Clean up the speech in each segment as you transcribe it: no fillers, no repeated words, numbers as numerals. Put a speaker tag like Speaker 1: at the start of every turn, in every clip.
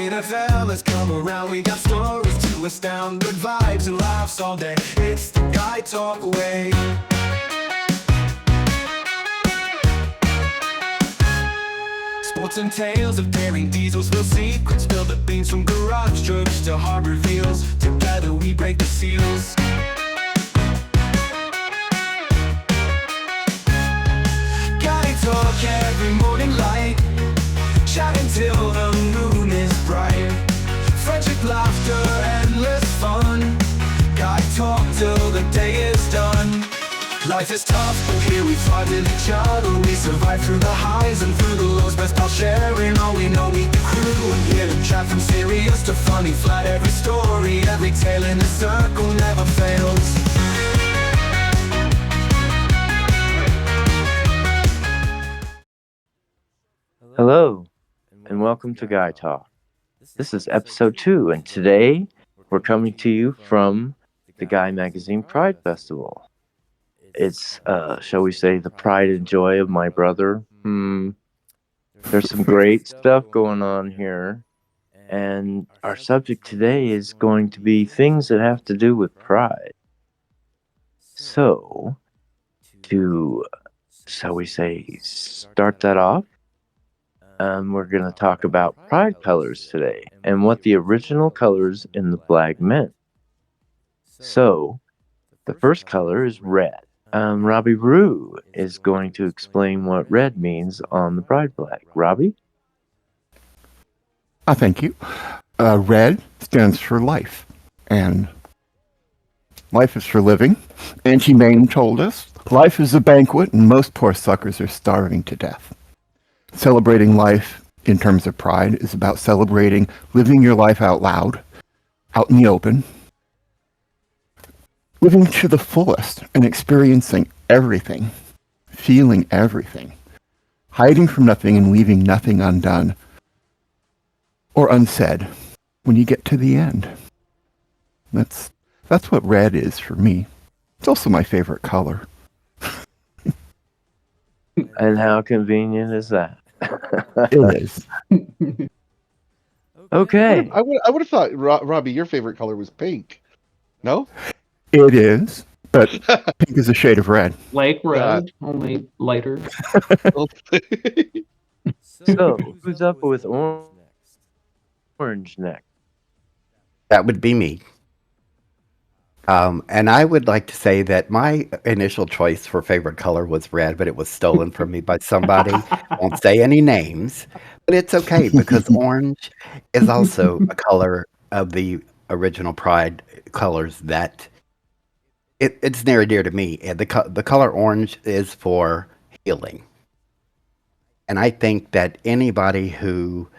Speaker 1: NFL has come around. We got stories to astound, good vibes and laughs all day. It's the Guy Talk way. Sports and tales of daring diesels, real secrets, spill the beans from garage church to hard reveals. Together we break the seals. Guy Talk every morning light, chat until the moon is bright. Friendship, laughter, endless fun. Guy Talk till the day is done. Life is tough, but here we fight with each other. We survive through the highs and through the lows. Best pal sharing all we know, meet the crew and hear them chat from serious to funny. Flat every story, every tale in the circle never fails.
Speaker 2: Hello, and welcome to Guy Talk. This is episode 2, and today we're coming to you from the Guy Magazine Pride Festival. It's, shall we say, the pride and joy of my brother. There's some great stuff going on here, and our subject today is going to be things that have to do with pride. So, to, shall we say, start that off, we're going to talk about pride colors today and what the original colors in the flag meant. So, the first color is red. Robbie Rue is going to explain what red means on the pride flag. Robbie?
Speaker 3: Thank you. Red stands for life, and life is for living. Angie Main told us, life is a banquet and most poor suckers are starving to death. Celebrating life in terms of pride is about celebrating living your life out loud, out in the open, living to the fullest and experiencing everything, feeling everything, hiding from nothing and leaving nothing undone or unsaid when you get to the end. That's what red is for me. It's also my favorite color.
Speaker 2: And how convenient is that?
Speaker 3: It is.
Speaker 2: Okay.
Speaker 4: I would have thought, Robbie, your favorite color was pink. No?
Speaker 3: It is, but pink is a shade of red.
Speaker 5: Like red, only lighter.
Speaker 2: So, who's up with orange next?
Speaker 6: That would be me. And I would like to say that my initial choice for favorite color was red, but it was stolen from me by somebody. I won't say any names, but it's okay because orange is also a color of the original Pride colors that it's near and dear to me. And the color orange is for healing. And I think that anybody who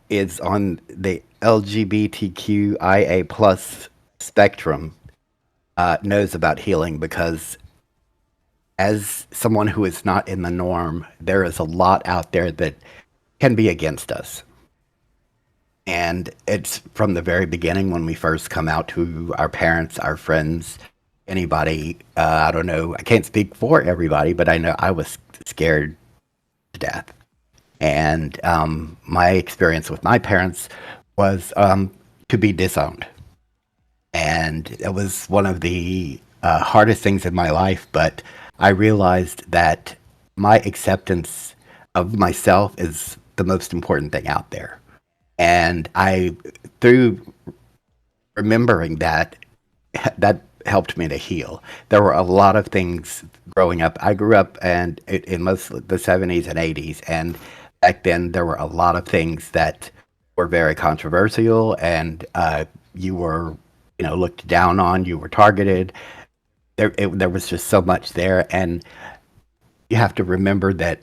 Speaker 6: is on the LGBTQIA plus spectrum knows about healing, because as someone who is not in the norm, there is a lot out there that can be against us. And it's from the very beginning when we first come out to our parents, our friends, anybody. I don't know. I can't speak for everybody, but I know I was scared to death. And my experience with my parents was to be disowned. And it was one of the hardest things in my life, but I realized that my acceptance of myself is the most important thing out there. And through remembering that helped me to heal. There were a lot of things growing up. I grew up in most of the 70s and 80s, and back then there were a lot of things that were very controversial, and you were, looked down on, you were targeted. There was just so much there, and you have to remember that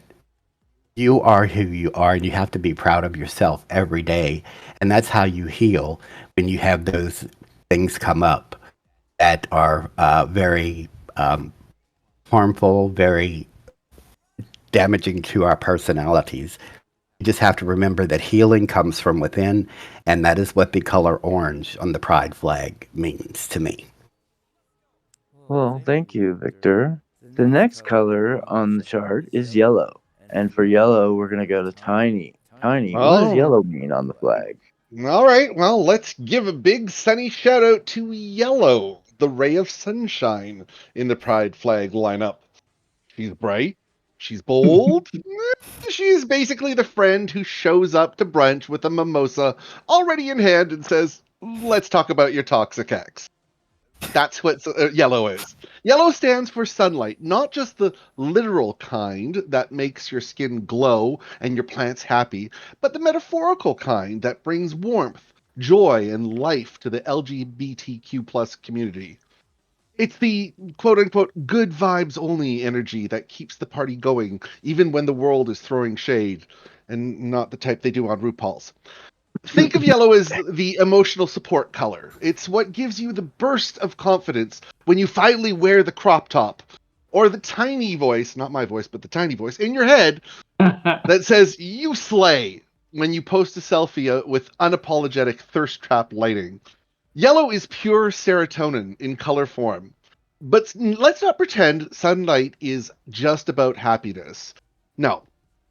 Speaker 6: you are who you are, and you have to be proud of yourself every day. And that's how you heal, when you have those things come up that are very harmful, very damaging to our personalities. You just have to remember that healing comes from within, and that is what the color orange on the pride flag means to me.
Speaker 2: Well, thank you, Victor. The next color on the chart is yellow. And for yellow, we're going to go to Tiny. Tiny, what does
Speaker 4: Oh.
Speaker 2: yellow mean on the flag?
Speaker 4: All right, well, let's give a big sunny shout out to yellow, the ray of sunshine in the pride flag lineup. She's bright, she's bold. She's basically the friend who shows up to brunch with a mimosa already in hand and says, "Let's talk about your toxic ex." That's what yellow is. Yellow stands for sunlight, not just the literal kind that makes your skin glow and your plants happy, but the metaphorical kind that brings warmth, joy, and life to the LGBTQ plus community. It's the quote unquote good vibes only energy that keeps the party going, even when the world is throwing shade, and not the type they do on RuPaul's. Think of yellow as the emotional support color. It's what gives you the burst of confidence when you finally wear the crop top, or the tiny voice, not my voice, but the tiny voice in your head that says, "You slay," when you post a selfie with unapologetic thirst trap lighting. Yellow is pure serotonin in color form. But let's not pretend sunlight is just about happiness. No.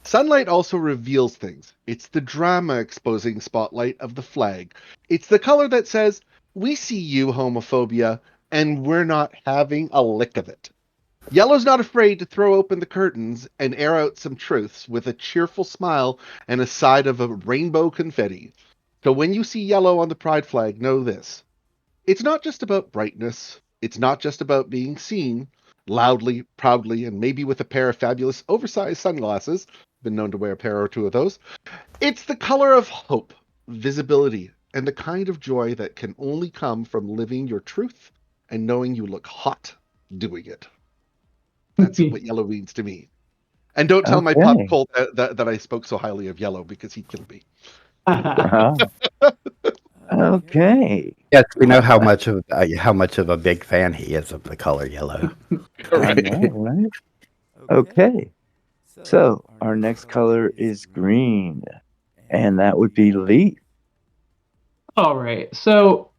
Speaker 4: Sunlight also reveals things. It's the drama exposing spotlight of the flag. It's the color that says, "We see you, homophobia, and we're not having a lick of it." Yellow's not afraid to throw open the curtains and air out some truths with a cheerful smile and a side of a rainbow confetti. So when you see yellow on the pride flag, know this: it's not just about brightness. It's not just about being seen loudly, proudly, and maybe with a pair of fabulous oversized sunglasses. Been known to wear a pair or two of those. It's the color of hope, visibility, and the kind of joy that can only come from living your truth and knowing you look hot doing it. That's what yellow means to me. And don't tell my pup
Speaker 2: Okay.
Speaker 4: Colt that I spoke so highly of yellow because he'd kill me.
Speaker 2: Uh-huh. Okay.
Speaker 6: Yes, we know
Speaker 2: Well,
Speaker 6: how much of a big fan he is of the color yellow.
Speaker 2: I know, right? Okay. So our next color is green, and that would be leaf.
Speaker 5: All right. So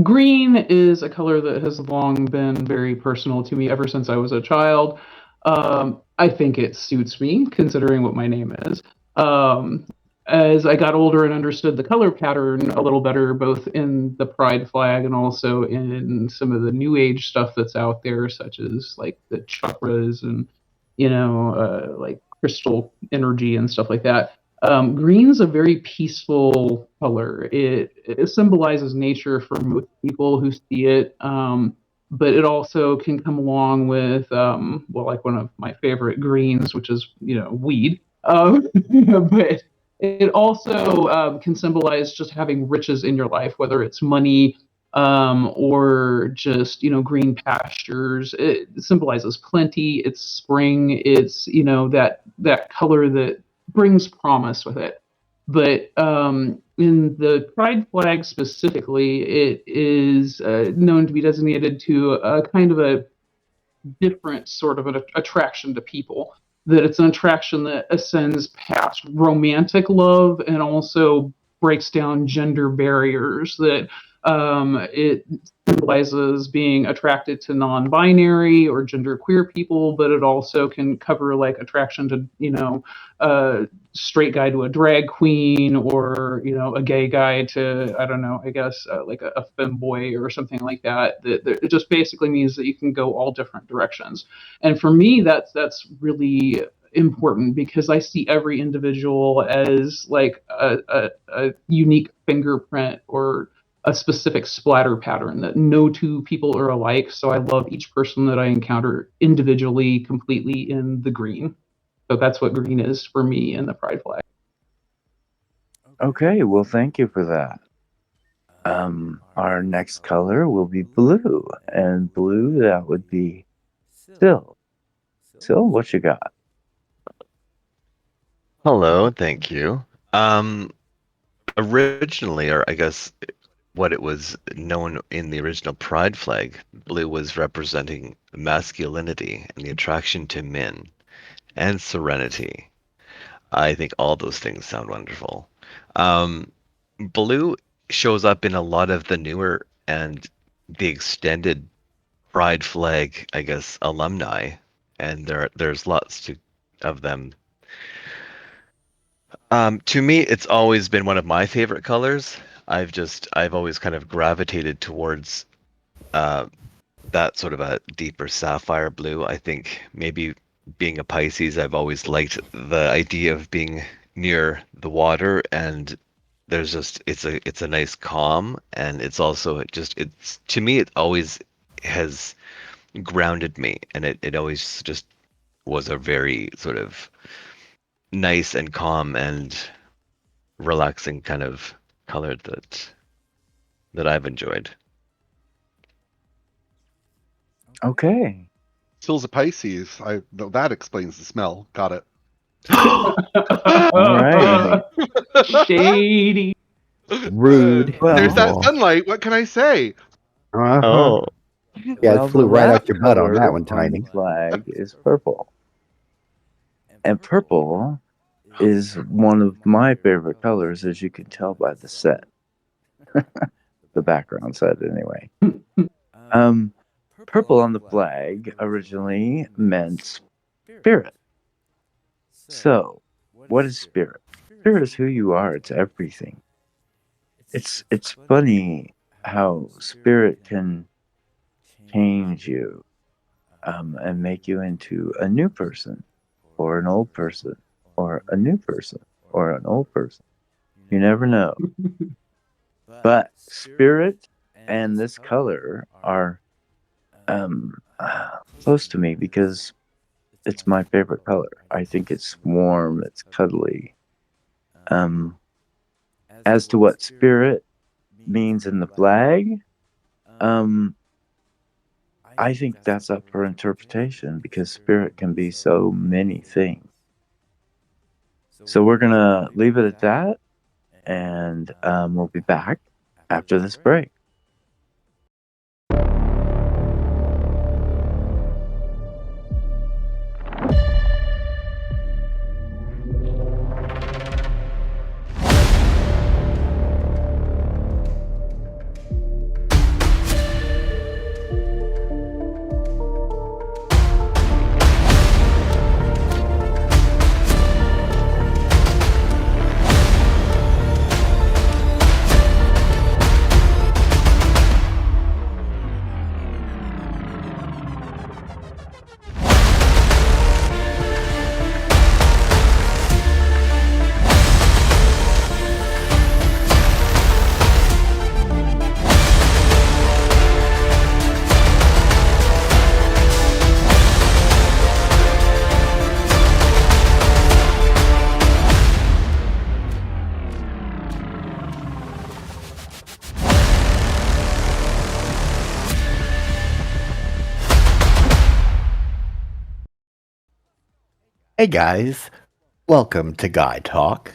Speaker 5: green is a color that has long been very personal to me ever since I was a child. I think it suits me considering what my name is. Um, as I got older and understood the color pattern a little better, both in the pride flag and also in some of the new age stuff that's out there, such as like the chakras and, like crystal energy and stuff like that. Green's a very peaceful color. It symbolizes nature for most people who see it, but it also can come along with, well, like one of my favorite greens, which is weed. But it also can symbolize just having riches in your life, whether it's money, or just green pastures. It symbolizes plenty. It's spring. It's that color that brings promise with it. But in the pride flag specifically, it is known to be designated to a kind of a different sort of an attraction to people. That it's an attraction that ascends past romantic love and also breaks down gender barriers. That it symbolizes being attracted to non-binary or genderqueer people, but it also can cover like attraction to a straight guy to a drag queen, or a gay guy to, I don't know, I guess like a femboy or something like that. That it just basically means that you can go all different directions. And for me, that's really important because I see every individual as like a unique fingerprint or a specific splatter pattern, that no two people are alike. So I love each person that I encounter individually, completely in the green. So that's what green is for me in the pride flag.
Speaker 2: Okay, well, thank you for that. Our next color will be blue, and blue, that would be Sil. Sil, what you got?
Speaker 7: Hello, thank you. Um, Originally, or I guess what it was known in the original Pride flag, blue was representing masculinity and the attraction to men and serenity. I think all those things sound wonderful. Um, Blue shows up in a lot of the newer and the extended Pride flag, I guess, alumni, and there's lots of them. To me, it's always been one of my favorite colors. I've always kind of gravitated towards uh, that sort of a deeper sapphire blue. I think maybe being a Pisces, I've always liked the idea of being near the water, and there's just it's a nice calm, and it's also it's to me it always has grounded me, and it always just was a very sort of nice and calm and relaxing kind of color that I've enjoyed.
Speaker 2: Okay.
Speaker 4: Still's a Pisces. That explains the smell. Got it.
Speaker 2: All right.
Speaker 5: Shady.
Speaker 6: Rude.
Speaker 4: There's that
Speaker 3: Well,
Speaker 4: sunlight. What can I say?
Speaker 6: Uh-huh.
Speaker 2: Oh.
Speaker 6: Yeah,
Speaker 2: Well,
Speaker 6: it flew
Speaker 2: the
Speaker 6: right
Speaker 2: last
Speaker 6: off your butt on
Speaker 2: color
Speaker 6: that one,
Speaker 2: on
Speaker 6: Tiny.
Speaker 2: the flag is purple. And purple is one of my favorite colors, as you can tell by the set. The background set, anyway. Purple on the flag originally meant spirit. So, what is spirit? Spirit is who you are. It's everything. It's funny how spirit can change you, and make you into a new person, or an old person, or a new person, or an old person. You never know. But spirit and this color are close to me because it's my favorite color. I think it's warm, it's cuddly. As to what spirit means in the flag, I think that's up for interpretation because spirit can be so many things. So we're gonna leave it at that, and we'll be back after this break.
Speaker 6: Hey guys, welcome to Guy Talk.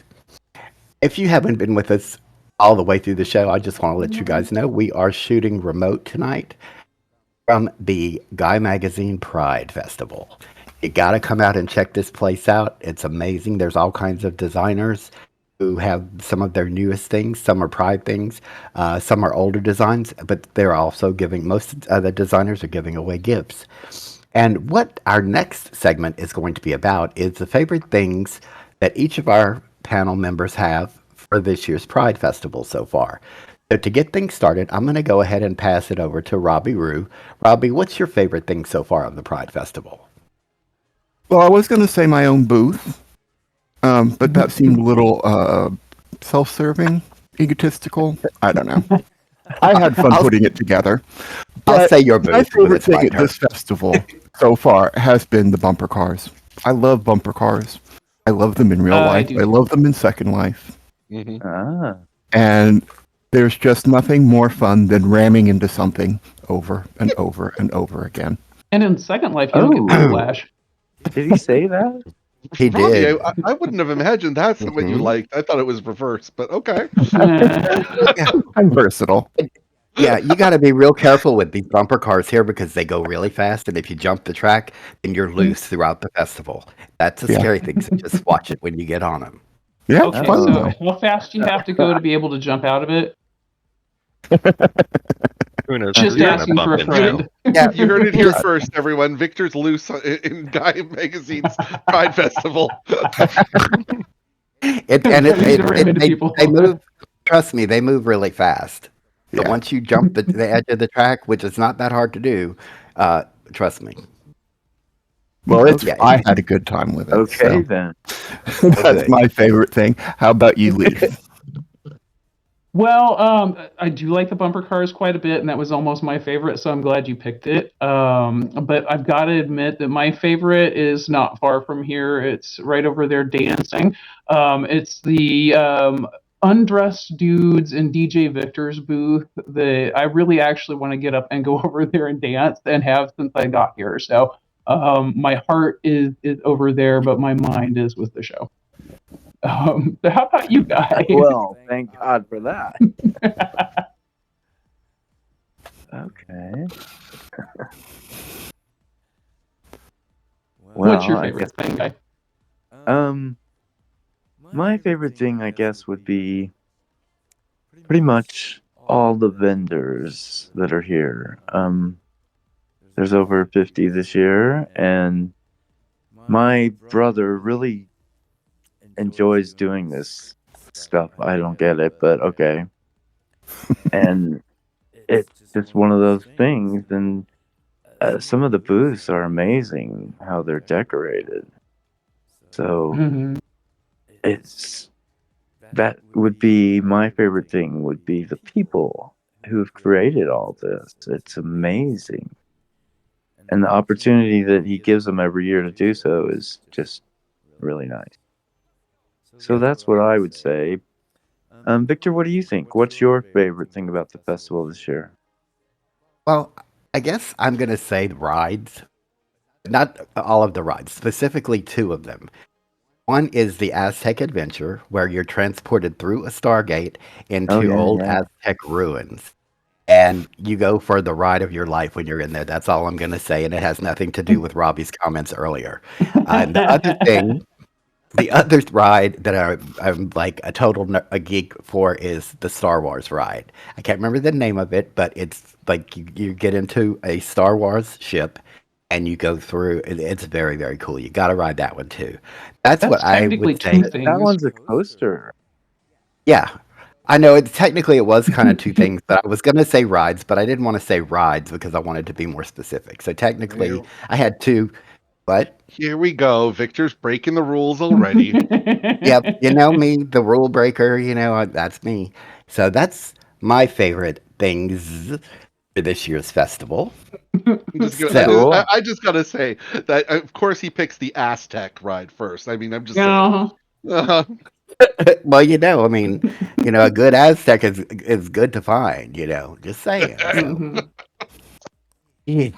Speaker 6: If you haven't been with us all the way through the show, I just want to let you guys know we are shooting remote tonight from the Guy Magazine Pride Festival. You got to come out and check this place out. It's amazing. There's all kinds of designers who have some of their newest things. Some are Pride things, some are older designs, but they're also most of the designers are giving away gifts. And what our next segment is going to be about is the favorite things that each of our panel members have for this year's Pride Festival so far. So to get things started, I'm going to go ahead and pass it over to Robbie Rue. Robbie, what's your favorite thing so far on the Pride Festival?
Speaker 3: well, I was going to say my own booth, but that seemed a little self-serving, egotistical. I don't know. I had fun putting it together.
Speaker 6: I'll
Speaker 3: But
Speaker 6: say your
Speaker 3: my
Speaker 6: booth, but
Speaker 3: favorite
Speaker 6: it's my
Speaker 3: thing at
Speaker 6: turn.
Speaker 3: this festival so far has been the bumper cars. I love bumper cars. I love them in real
Speaker 5: I
Speaker 3: life.
Speaker 5: do
Speaker 3: I
Speaker 5: too.
Speaker 3: love them in Second Life.
Speaker 4: Mhm.
Speaker 2: Ah.
Speaker 3: And there's just nothing more fun than ramming into something over and over and over again.
Speaker 5: And in Second Life, you don't get
Speaker 2: Oh.
Speaker 5: whiplash.
Speaker 2: Did he say that?
Speaker 6: He
Speaker 4: Robbie,
Speaker 6: did.
Speaker 4: I wouldn't have imagined that's what you
Speaker 6: Mhm.
Speaker 4: liked. I thought it was reverse, but okay.
Speaker 3: I'm versatile.
Speaker 6: Yeah, you got to be real careful with these bumper cars here because they go really fast, and if you jump the track, then you're loose throughout the festival. That's a
Speaker 3: Yeah.
Speaker 6: scary thing, so just watch it when you get on them.
Speaker 3: Yeah,
Speaker 5: Okay,
Speaker 3: it's fun
Speaker 5: so
Speaker 3: though.
Speaker 5: how fast do you have to go to be able to jump out of it?
Speaker 7: Who knows?
Speaker 5: Just
Speaker 7: who you're gonna
Speaker 5: asking for
Speaker 7: bump
Speaker 5: a
Speaker 7: into.
Speaker 5: friend.
Speaker 6: Yeah,
Speaker 4: You heard it here
Speaker 6: just-
Speaker 4: first, everyone. Victor's loose in Guy Magazine's Pride Festival.
Speaker 5: These are into people.
Speaker 6: they move. Trust me, they move really fast. So
Speaker 3: Yeah.
Speaker 6: once you jump the edge of the track, which is not that hard to do, trust me.
Speaker 3: Well, it's
Speaker 6: Yeah.
Speaker 3: I had a good time with it.
Speaker 2: Okay
Speaker 3: So
Speaker 2: then.
Speaker 3: that's
Speaker 2: Okay.
Speaker 3: my favorite thing. How about you, Leaf?
Speaker 5: Well, I do like the bumper cars quite a bit, and that was almost my favorite, so I'm glad you picked it. But I've got to admit that my favorite is not far from here. It's right over there dancing. It's the undressed dudes in DJ Victor's booth that I really actually want to get up and go over there and dance and have since I got here. So my heart is over there, but my mind is with the show. How about you guys?
Speaker 2: Well, thank God for that. Okay.
Speaker 5: What's your
Speaker 2: Well, I
Speaker 5: favorite
Speaker 2: guess
Speaker 5: thing, guy?
Speaker 2: my favorite thing, I guess, would be pretty much all the vendors that are here. There's over 50 this year, and my brother really enjoys doing this stuff. I don't get it, but okay. And it's just one of those things, and some of the booths are amazing how they're decorated. So
Speaker 5: Mhm.
Speaker 2: it's that would be my favorite thing would be the people who've created all this. It's amazing. And the opportunity that he gives them every year to do so is just really nice. So that's what I would say. Victor, what do you think? What's your favorite thing about the festival this year?
Speaker 6: Well, I guess I'm going to say the rides. Not all of the rides, specifically two of them. One is the Aztec Adventure, where you're transported through a Stargate
Speaker 2: Oh
Speaker 6: into
Speaker 2: yeah,
Speaker 6: old
Speaker 2: yeah.
Speaker 6: Aztec ruins. And you go for the ride of your life when you're in there. That's all I'm going to say. And it has nothing to do with Robbie's comments earlier. And the other ride that I'm like a total a geek for is the Star Wars ride. I can't remember the name of it, but it's like you get into a Star Wars ship and you go through. It's very, very cool. You got to ride that one too. That's what
Speaker 5: That's
Speaker 6: I would
Speaker 5: technically
Speaker 6: say.
Speaker 5: two
Speaker 2: That
Speaker 5: things.
Speaker 2: one's a coaster.
Speaker 6: Yeah. I know technically it was kind of two things, but I was going to say rides, but I didn't want to say rides because I wanted to be more specific. So technically, I had two. What?
Speaker 4: Here we go. Victor's breaking the rules already.
Speaker 6: Yep, you know me, the rule breaker, that's me. So that's my favorite things for this year's festival. So,
Speaker 2: Cool.
Speaker 4: I just gotta say that of course he picks the Aztec ride first. I mean, I'm just saying.
Speaker 5: Uh-huh.
Speaker 6: well, I mean, a good Aztec is good to find, just saying. So,
Speaker 5: Mhm.
Speaker 6: yeah,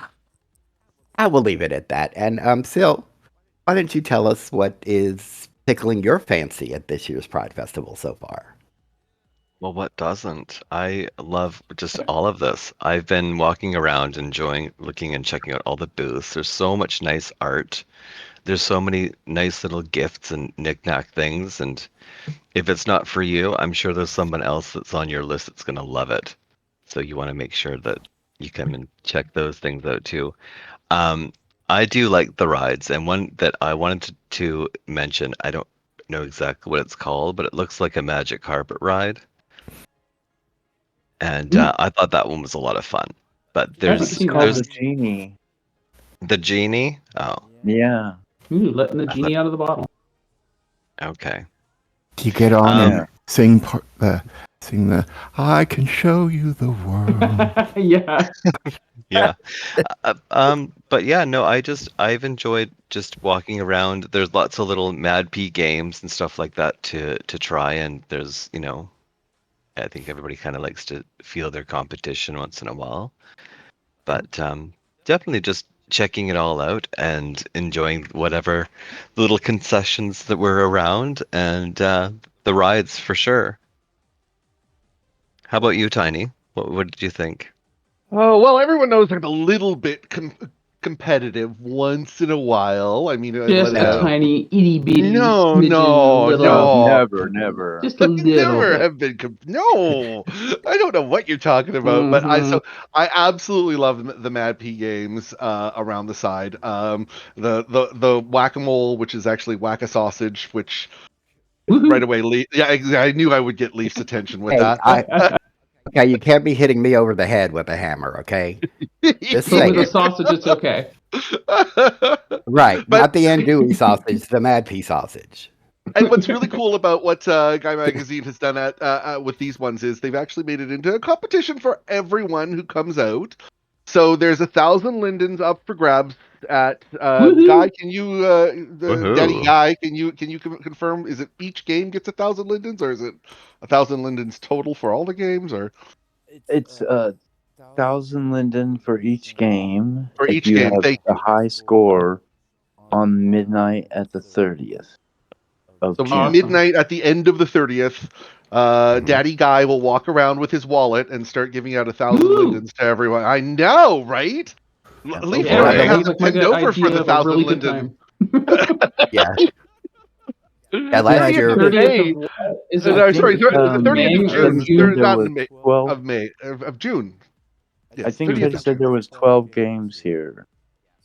Speaker 6: I will leave it at that. And Sil, why don't you tell us what is tickling your fancy at this year's Pride Festival so far?
Speaker 7: Well, what doesn't? I love just all of this. I've been walking around, enjoying looking and checking out all the booths. There's so much nice art. There's so many nice little gifts and knickknack things. And if it's not for you, I'm sure there's someone else that's on your list that's going to love it. So you want to make sure that you come and check those things out too. Um, I do like the rides, and one that I wanted to mention, I don't know exactly what it's called, but it looks like a magic carpet ride. And I thought that one was a lot of fun. But
Speaker 5: I haven't
Speaker 2: It's
Speaker 5: seen that
Speaker 2: called
Speaker 5: one.
Speaker 2: the genie.
Speaker 7: the genie. Oh,
Speaker 2: Yeah.
Speaker 5: Ooh, letting the
Speaker 7: I
Speaker 5: genie out of the bottle.
Speaker 7: okay.
Speaker 3: You get on
Speaker 7: Um,
Speaker 3: and sing the I can show you the world.
Speaker 5: Yeah.
Speaker 7: yeah. But yeah, no, I've enjoyed just walking around. There's lots of little Mad P games and stuff like that to try, and there's, I think everybody kind of likes to feel their competition once in a while. But definitely just checking it all out and enjoying whatever little concessions that were around and the rides for sure. How about you, Tiny? What did you think?
Speaker 4: Oh, well, everyone knows I'm a little bit competitive once in a while. I mean, I let
Speaker 5: Just
Speaker 4: it
Speaker 5: a
Speaker 4: out.
Speaker 7: No.
Speaker 5: tiny itty bitty
Speaker 4: No,
Speaker 5: smidgen
Speaker 4: no,
Speaker 5: little,
Speaker 4: no.
Speaker 2: Never, never.
Speaker 5: just a
Speaker 4: I
Speaker 5: little
Speaker 4: never
Speaker 5: bit.
Speaker 4: have been. No, I don't know what you're talking about, but
Speaker 5: Hmm.
Speaker 4: I absolutely love the Mad P games around the side. The whack a mole, which is actually whack a sausage, which right away. Leaf. Yeah, I knew I would get Leaf's attention with
Speaker 6: Hey,
Speaker 4: that.
Speaker 6: okay, you can't be hitting me over the head with a hammer, okay? Just
Speaker 5: But with a
Speaker 6: saying.
Speaker 5: sausage, it's okay.
Speaker 6: Right,
Speaker 4: But
Speaker 6: not the andouille sausage, the mad pea sausage.
Speaker 4: and what's really cool about what Guy Magazine has done with these ones is they've actually made it into a competition for everyone who comes out. So there's 1,000 lindens up for grabs at
Speaker 5: Woohoo!
Speaker 4: Guy. Can you, Daddy
Speaker 7: Woohoo.
Speaker 4: Guy? Can you confirm? Is it each game gets 1,000 lindens, or is it 1,000 lindens total for all the games, or
Speaker 2: It's 1,000 linden for each game
Speaker 4: for
Speaker 2: if
Speaker 4: each
Speaker 2: you
Speaker 4: game?
Speaker 2: have
Speaker 4: Thank
Speaker 2: a
Speaker 4: you.
Speaker 2: high score on midnight at the 30th of
Speaker 4: So
Speaker 2: June.
Speaker 5: Awesome.
Speaker 4: midnight at the end of the 30th, Daddy Guy will walk around with his wallet and start giving out 1,000
Speaker 5: Woo!
Speaker 4: lindens to everyone. I know, right?
Speaker 2: Yeah.
Speaker 4: Leaf,
Speaker 5: Yeah,
Speaker 4: we're gonna
Speaker 5: that
Speaker 4: have
Speaker 5: sounds
Speaker 4: to
Speaker 5: like my
Speaker 4: bend
Speaker 5: good
Speaker 4: over for
Speaker 5: idea
Speaker 4: the
Speaker 5: of a
Speaker 4: 1,000
Speaker 5: really good
Speaker 4: linden.
Speaker 5: time.
Speaker 6: Yeah. Yeah, last
Speaker 4: 30th
Speaker 6: year.
Speaker 4: of
Speaker 5: 30th
Speaker 4: May.
Speaker 5: of what? Is
Speaker 2: I
Speaker 5: it
Speaker 4: No,
Speaker 2: think
Speaker 4: sorry, the 30th of
Speaker 5: May or
Speaker 2: Teddy
Speaker 4: June.
Speaker 2: said
Speaker 5: June?
Speaker 2: there
Speaker 4: Not
Speaker 2: was
Speaker 4: May,
Speaker 2: 12.
Speaker 4: of May of June.
Speaker 2: I
Speaker 4: Yes,
Speaker 2: think
Speaker 4: 30th
Speaker 2: Teddy
Speaker 4: of
Speaker 2: said
Speaker 4: June.
Speaker 2: there was 12 games here.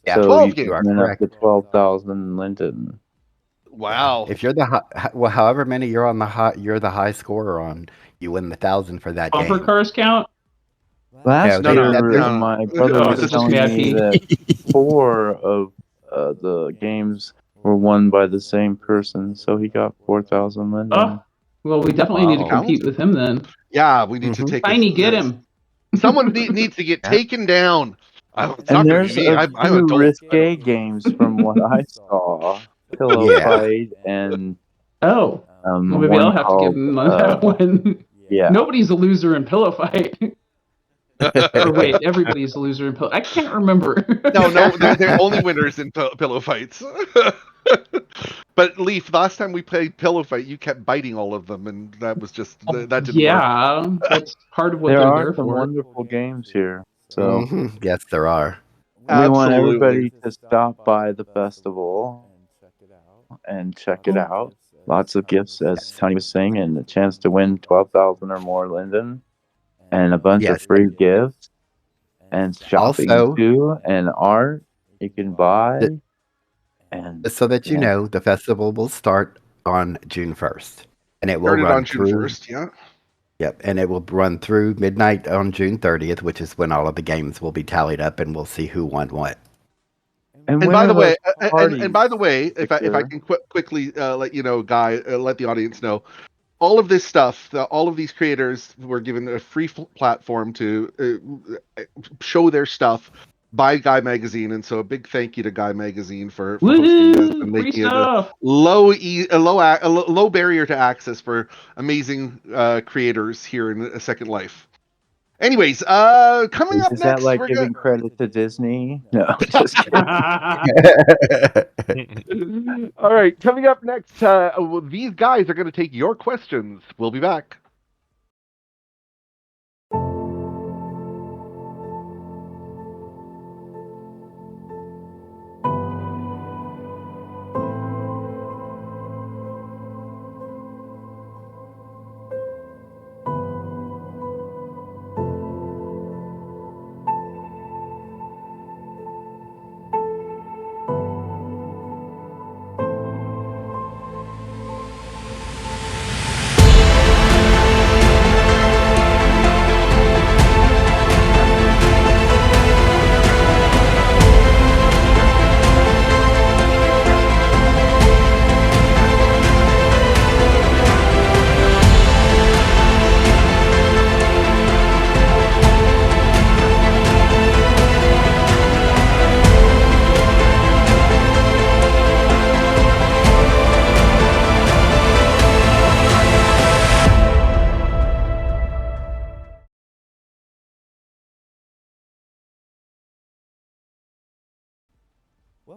Speaker 6: Yeah,
Speaker 2: So
Speaker 4: 12
Speaker 2: you
Speaker 6: you
Speaker 2: could
Speaker 6: are
Speaker 4: games.
Speaker 2: win up
Speaker 6: correct.
Speaker 2: to 12,000 linden.
Speaker 6: Yeah.
Speaker 4: Wow.
Speaker 6: If you're well, however many you're on you're the high scorer on, you win the 1,000 for that
Speaker 5: Bumper
Speaker 6: game.
Speaker 5: cars count?
Speaker 2: Last
Speaker 6: No,
Speaker 2: year,
Speaker 6: there's
Speaker 2: my brother
Speaker 5: Oh,
Speaker 2: was
Speaker 5: is it just
Speaker 2: telling
Speaker 5: Mad
Speaker 2: me
Speaker 5: P?
Speaker 2: that 4 of the games were won by the same person, so he got 4,000 linden.
Speaker 5: Oh, well, we definitely need to
Speaker 6: Wow.
Speaker 5: compete with him then.
Speaker 4: Yeah, we need to
Speaker 6: Mhm.
Speaker 4: take
Speaker 5: Tiny, get him.
Speaker 4: someone needs to get
Speaker 6: Yeah.
Speaker 4: taken down. It's
Speaker 2: And
Speaker 4: not going to be
Speaker 2: there's
Speaker 4: me.
Speaker 2: a
Speaker 4: I'm
Speaker 2: few
Speaker 4: adult.
Speaker 2: risque games from what I saw. Pillow
Speaker 6: Yeah.
Speaker 2: fight and
Speaker 5: Oh, well, maybe
Speaker 2: one
Speaker 5: I'll have to give
Speaker 2: called
Speaker 5: him that one.
Speaker 2: yeah.
Speaker 5: Nobody's a loser in pillow fight. Or wait, everybody's a loser in pillow. I can't remember.
Speaker 4: No, they're only winners in pillow fights. But Leaf, last time we played pillow fight, you kept biting all of them, and that was just that didn't work.
Speaker 5: Yeah, that's part of what
Speaker 2: There
Speaker 5: they're
Speaker 2: are
Speaker 5: there
Speaker 2: some
Speaker 5: for.
Speaker 2: wonderful games here. So
Speaker 6: Mhm. Yes, there are.
Speaker 2: we want
Speaker 4: Absolutely.
Speaker 2: everybody to stop by the festival and check it out. Lots of gifts, as Tony was saying, and a chance to win 12,000 or more linden, and a bunch of
Speaker 6: Yes,
Speaker 2: free
Speaker 6: and
Speaker 2: gifts, and shopping
Speaker 6: also,
Speaker 2: too, and art you can buy. And
Speaker 6: just so that you
Speaker 2: yeah,
Speaker 6: know, the festival will start on June 1st, and it will
Speaker 4: Started
Speaker 6: run
Speaker 4: on June
Speaker 6: through.
Speaker 4: 1st, yeah.
Speaker 6: Yep, and it will run through midnight on June 30th, which is when all of the games will be tallied up, and we'll see who won what.
Speaker 2: and
Speaker 4: And
Speaker 2: when
Speaker 4: by
Speaker 2: are
Speaker 4: the way,
Speaker 2: those parties?
Speaker 4: and by the way, if I
Speaker 2: Victor?
Speaker 4: can quickly let you know, Guy, let the audience know, all of this stuff, all of these creators were given a free platform to show their stuff by Guy Magazine, and so a big thank you to Guy Magazine for hosting this and
Speaker 5: Woohoo! Free
Speaker 4: making it a
Speaker 5: stuff.
Speaker 4: low barrier to access for amazing creators here in a Second Life. Anyways, coming up
Speaker 2: Is that
Speaker 4: next,
Speaker 2: like
Speaker 4: we're
Speaker 2: giving credit to Disney? No, just kidding.
Speaker 4: all right, coming up next, these guys are going to take your questions. We'll be back.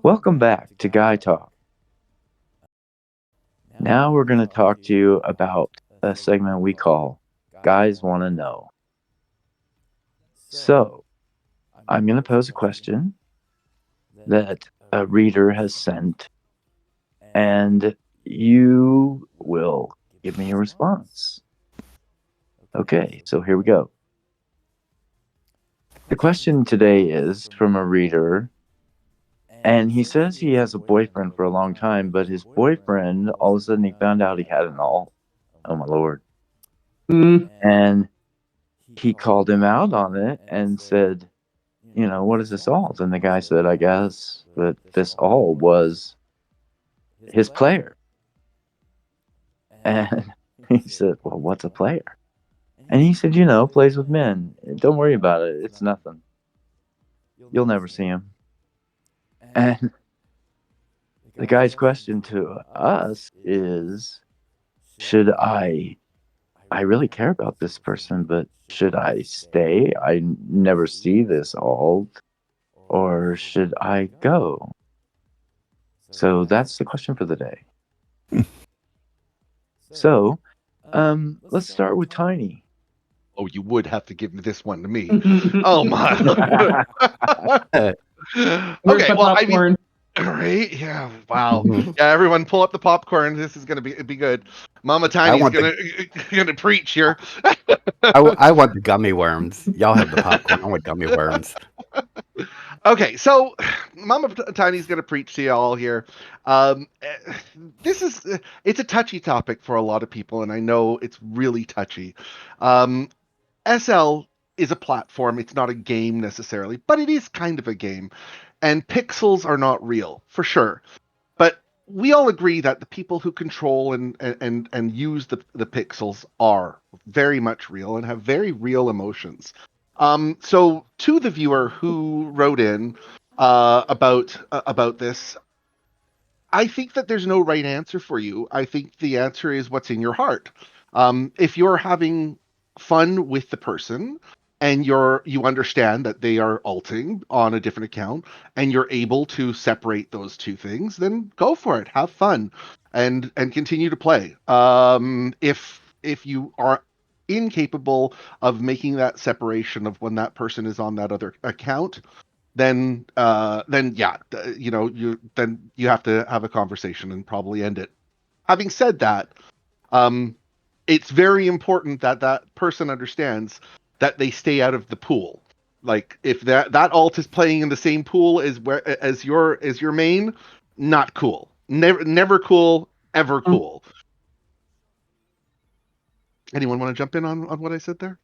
Speaker 2: Welcome back to Guy Talk. Now we're going to talk to you about a segment we call Guys Want to Know. So, I'm going to pose a question that a reader has sent, and you will give me a response. Okay, so here we go. The question today is from a reader, And he says he has a boyfriend for a long time, but his boyfriend, all of a sudden, he found out he had an alt. Oh my lord!
Speaker 5: Mm.
Speaker 2: And he called him out on it and said, what is this alt? And the guy said, I guess that this alt was his player. And he said, well, what's a player? And he said, plays with men. Don't worry about it. It's nothing. You'll never see him. And the guy's question to us is, should I really care about this person, but should I stay? I never see this alt. Or should I go? So that's the question for the day. So, let's start with Tiny.
Speaker 4: Oh, you would have to give this one to me. Oh my.
Speaker 5: Where's
Speaker 4: Okay,
Speaker 5: my
Speaker 4: well,
Speaker 5: popcorn?
Speaker 4: right? Yeah. Wow. Yeah, everyone, pull up the popcorn. This is gonna be good. Mama Tiny's
Speaker 6: want
Speaker 4: gonna preach here.
Speaker 6: I want the gummy worms. Y'all have the popcorn. I want gummy worms.
Speaker 4: Okay, so Mama Tiny's gonna preach to y'all here. This is it's a touchy topic for a lot of people, and I know it's really touchy. SL is a platform. It's not a game necessarily, but it is kind of a game. And pixels are not real, for sure. But we all agree that the people who control and use the pixels are very much real and have very real emotions. So to the viewer who wrote in about this, I think that there's no right answer for you. I think the answer is what's in your heart. If you're having fun with the person and you understand that they are alting on a different account and you're able to separate those two things, then go for it. Have fun and continue to play. If you are incapable of making that separation of when that person is on that other account, then yeah, you have to have a conversation and probably end it. Having said that, it's very important that that person understands that they stay out of the pool. Like if that alt is playing in the same pool as your main, not cool. Never cool, ever cool. Anyone want to jump in on what I said there?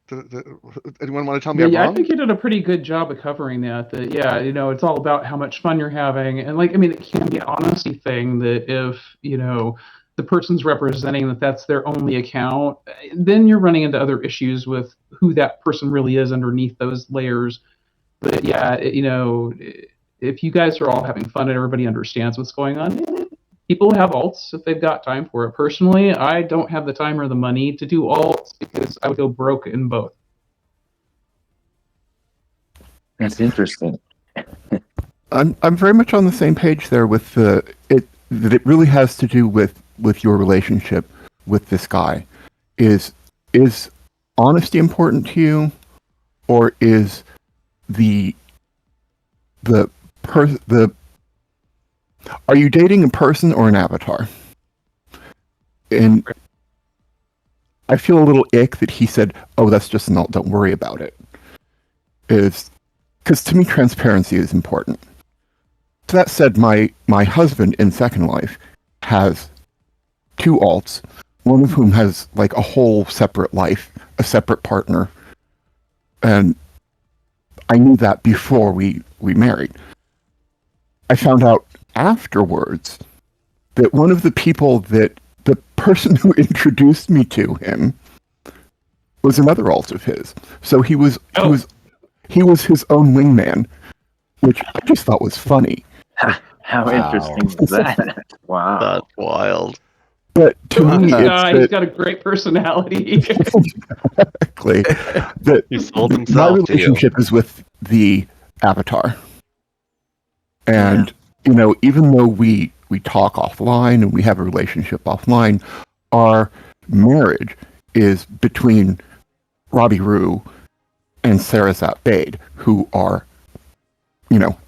Speaker 4: Anyone want to tell me I'm
Speaker 5: Yeah, I
Speaker 4: wrong?
Speaker 5: think you did a pretty good job of covering that. That yeah, it's all about how much fun you're having, and it can be an honesty thing that if the person's representing that that's their only account, then you're running into other issues with who that person really is underneath those layers. But yeah, if you guys are all having fun and everybody understands what's going on, people have alts if they've got time for it. Personally, I don't have the time or the money to do alts because I would go broke in both.
Speaker 2: That's interesting.
Speaker 3: I'm very much on the same page there with that it really has to do with your relationship with this guy. Is honesty important to you, or is are you dating a person or an avatar? And I feel a little ick that he said, "Oh, that's just an alt. Don't worry about it." Is because to me, transparency is important. So that said, my husband in Second Life has two alts, one of whom has like a whole separate life, a separate partner, and I knew that before we married. I found out afterwards that one of the people that the person who introduced me to him was another alt of his. So he was his own wingman, which I just thought was funny.
Speaker 2: How
Speaker 6: Wow.
Speaker 2: interesting is that? Wow.
Speaker 7: That's wild.
Speaker 3: But to me,
Speaker 5: He's
Speaker 3: it's
Speaker 5: got a great personality.
Speaker 3: exactly that
Speaker 7: He sold
Speaker 3: my
Speaker 7: himself to you.
Speaker 3: relationship is with the avatar, and even though we talk offline and we have a relationship offline, our marriage is between Robbie Roo and Sarazat Bade, who are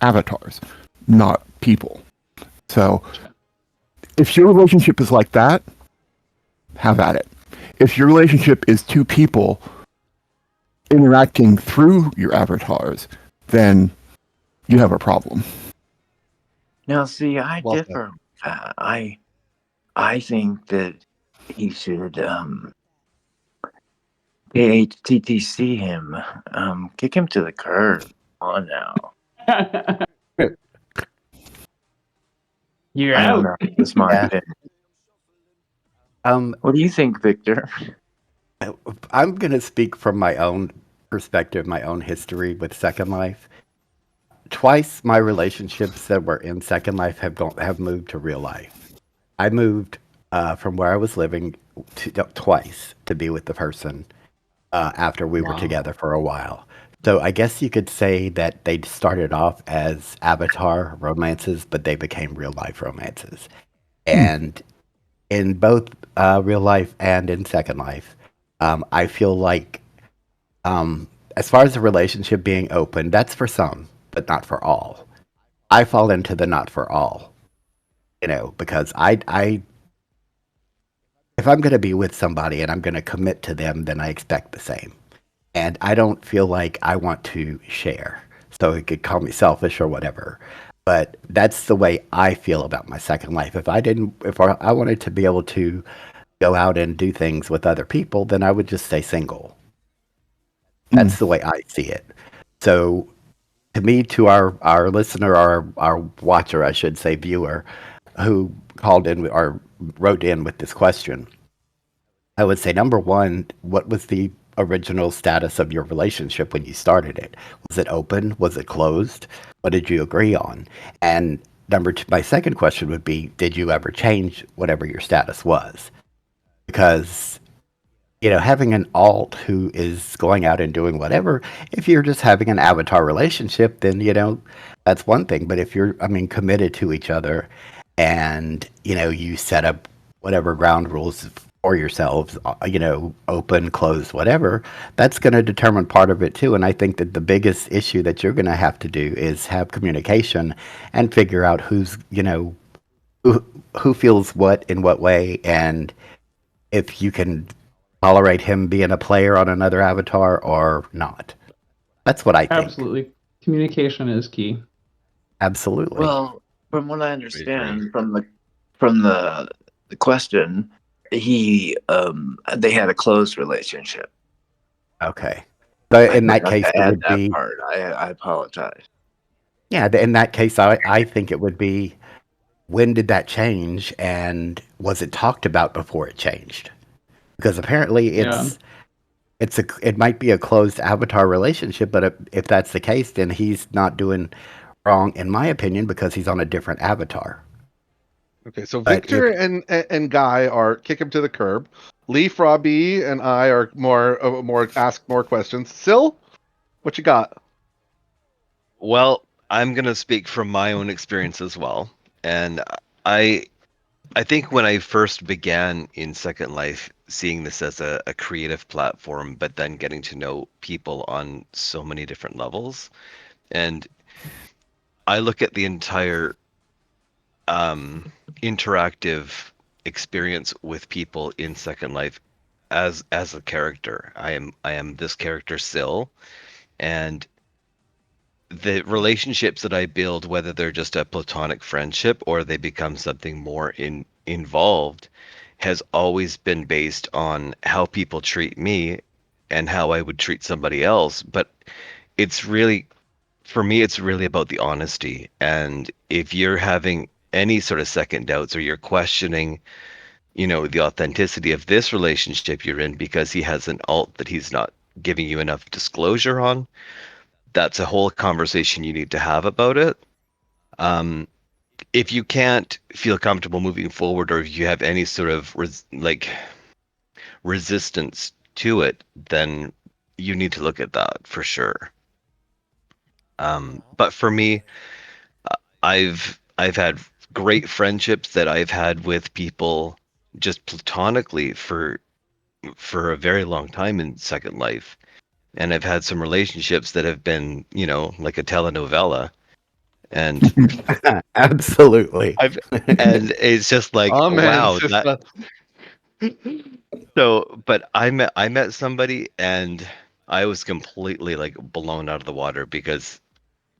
Speaker 3: avatars, not people. So if your relationship is like that, have at it. If your relationship is two people interacting through your avatars, then you have a problem.
Speaker 2: Now, see, I
Speaker 4: Well said.
Speaker 2: differ. I think that he should TTC him, kick him to the curb. Come on now.
Speaker 5: You're
Speaker 2: I don't
Speaker 5: out.
Speaker 2: know. That's my
Speaker 6: Yeah.
Speaker 2: opinion.
Speaker 6: Um,
Speaker 2: What do you think, Victor?
Speaker 6: I'm going to speak from my own perspective, my own history with Second Life. Twice my relationships that were in Second Life have moved to real life. I moved from where I was living twice to be with the person after we were
Speaker 5: Wow.
Speaker 6: together for a while. So I guess you could say that they started off as avatar romances, but they became real life romances. And in both real life and in Second Life, I feel like as far as the relationship being open, that's for some, but not for all. I fall into the not for all, because I if I'm going to be with somebody and I'm going to commit to them, then I expect the same. And I don't feel like I want to share. So you could call me selfish or whatever. But that's the way I feel about my Second Life. If I wanted to be able to go out and do things with other people, then I would just stay single. That's the way I see it. So to me, to our listener, our watcher, I should say, viewer, who called in or wrote in with this question, I would say number one, what was the original status of your relationship when you started it? Was it open? Was it closed? What did you agree on? And number two, my second question would be, did you ever change whatever your status was? Because having an alt who is going out and doing whatever, if you're just having an avatar relationship, then, that's one thing. But if you're, committed to each other and, you set up whatever ground rules for yourselves, open, closed, whatever, that's going to determine part of it too. And I think that the biggest issue that you're going to have to do is have communication and figure out who feels what in what way, and if you can tolerate him being a player on another avatar or not. That's what I think.
Speaker 5: Absolutely. Communication is key.
Speaker 6: Absolutely.
Speaker 2: Well, from what I understand from the question, they had a closed relationship.
Speaker 6: Okay. So
Speaker 2: I
Speaker 6: in that
Speaker 2: forgot
Speaker 6: case,
Speaker 2: to
Speaker 6: it
Speaker 2: add
Speaker 6: would
Speaker 2: that
Speaker 6: be,
Speaker 2: part. I apologize.
Speaker 6: yeah, in that case, I think it would be, when did that change and was it talked about before it changed? Because apparently
Speaker 5: Yeah.
Speaker 6: it might be a closed avatar relationship, but if that's the case, then he's not doing wrong, in my opinion, because he's on a different avatar.
Speaker 4: Okay, so
Speaker 6: But
Speaker 4: Victor and Guy are kick him to the curb. Leaf, Robbie, and I are more ask more questions. Sil, what you got?
Speaker 7: Well, I'm gonna speak from my own experience as well, and I I think when I first began in Second Life, seeing this as a creative platform, but then getting to know people on so many different levels, and I look at the entire interactive experience with people in Second Life as a character. I am this character Sil, and the relationships that I build, whether they're just a platonic friendship or they become something more involved, has always been based on how people treat me and how I would treat somebody else. But it's really, for me, it's really about the honesty. And if you're having any sort of second doubts or you're questioning, the authenticity of this relationship you're in because he has an alt that he's not giving you enough disclosure on, that's a whole conversation you need to have about it. Um, if you can't feel comfortable moving forward, or if you have any sort of resistance to it, then you need to look at that for sure. But for me, I've had great friendships that I've had with people just platonically for a very long time in Second Life, and I've had some relationships that have been, like a telenovela, and
Speaker 6: absolutely.
Speaker 7: I've and it's just like,
Speaker 4: Amen,
Speaker 7: wow, that
Speaker 4: sister.
Speaker 7: so but I met somebody and I was completely like blown out of the water because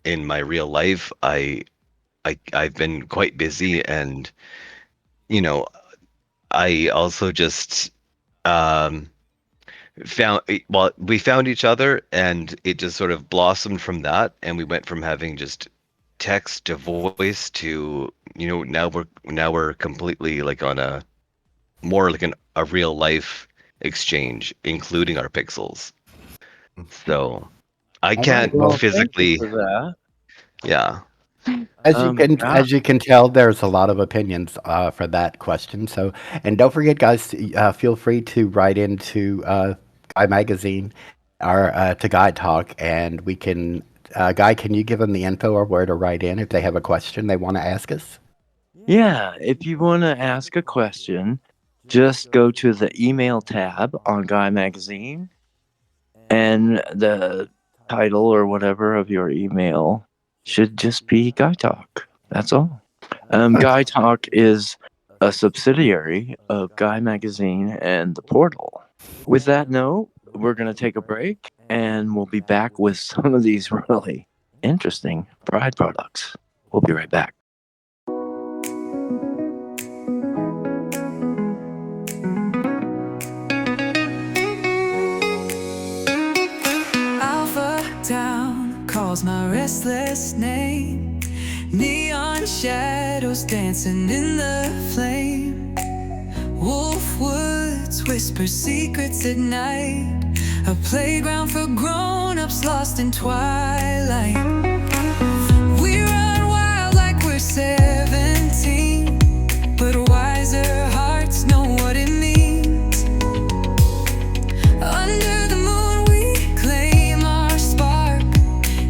Speaker 7: in my real life I've been quite busy, and you know, I also just um we found each other, and it just sort of blossomed from that, and we went from having just text to voice to, now we're completely like on a more like a real life exchange, including our pixels. So I
Speaker 6: All right.
Speaker 7: can't
Speaker 6: Well,
Speaker 2: Thank you
Speaker 7: physically,
Speaker 2: for that.
Speaker 7: yeah.
Speaker 2: Yeah.
Speaker 6: as you can tell, there's a lot of opinions for that question. So, and don't forget, guys, feel free to write into Guy Magazine or to Guy Talk, and we can. Guy, can you give them the info or where to write in if they have a question they want to ask us?
Speaker 2: Yeah, if you want to ask a question, just go to the email tab on Guy Magazine, and the title or whatever of your email should just be Guy Talk. That's all. Guy Talk is a subsidiary of Guy Magazine and The Portal. With that note, we're going to take a break, and we'll be back with some of these really interesting Pride products. We'll be right back.
Speaker 1: Alpha Town calls my restless name. Neon shadows dancing in the flame. Wolf Woods whisper secrets at night. A playground for grown-ups lost in twilight. We run wild like we're 17, but wiser hearts know what it means. Under the moon we claim our spark.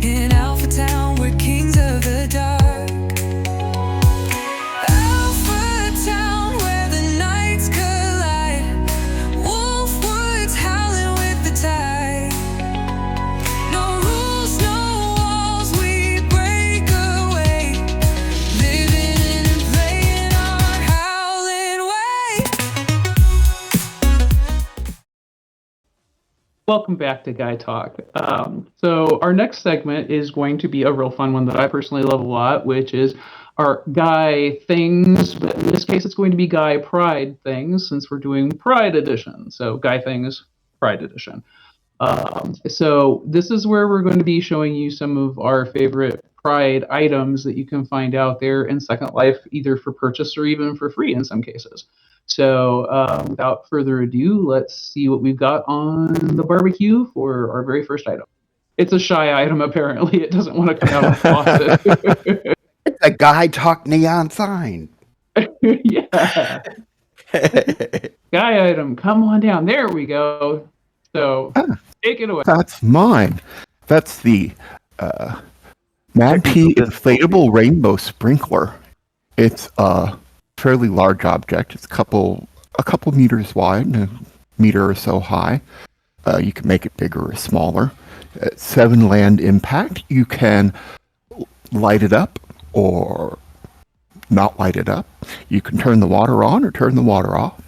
Speaker 1: In Alpha Town we're kings of the dark. Alpha Town where the nights collide. Wolf Woods howling with the tide. No rules, no walls, we break away. Living and playing our howling way.
Speaker 5: Welcome back to Guy Talk. So our next segment is going to be a real fun one that I personally love a lot, which is our Guy things. But in this case, it's going to be Guy Pride things, since we're doing Pride Edition. So Guy things, Pride Edition. So this is where we're going to be showing you some of our favorite Pride items that you can find out there in Second Life, either for purchase or even for free in some cases. So without further ado, let's see what we've got on the barbecue for our very first item. It's a shy item, apparently. It doesn't want to come out of the faucet.
Speaker 6: It's a Guy Talk neon sign.
Speaker 5: Yeah. Guy item, come on down. There we go. So take it away.
Speaker 3: That's mine. That's the Mad P inflatable rainbow sprinkler. It's a fairly large object. It's a couple meters wide and a meter or so high. You can make it bigger or smaller. 7 land impact. You can light it up or not light it up. You can turn the water on or turn the water off.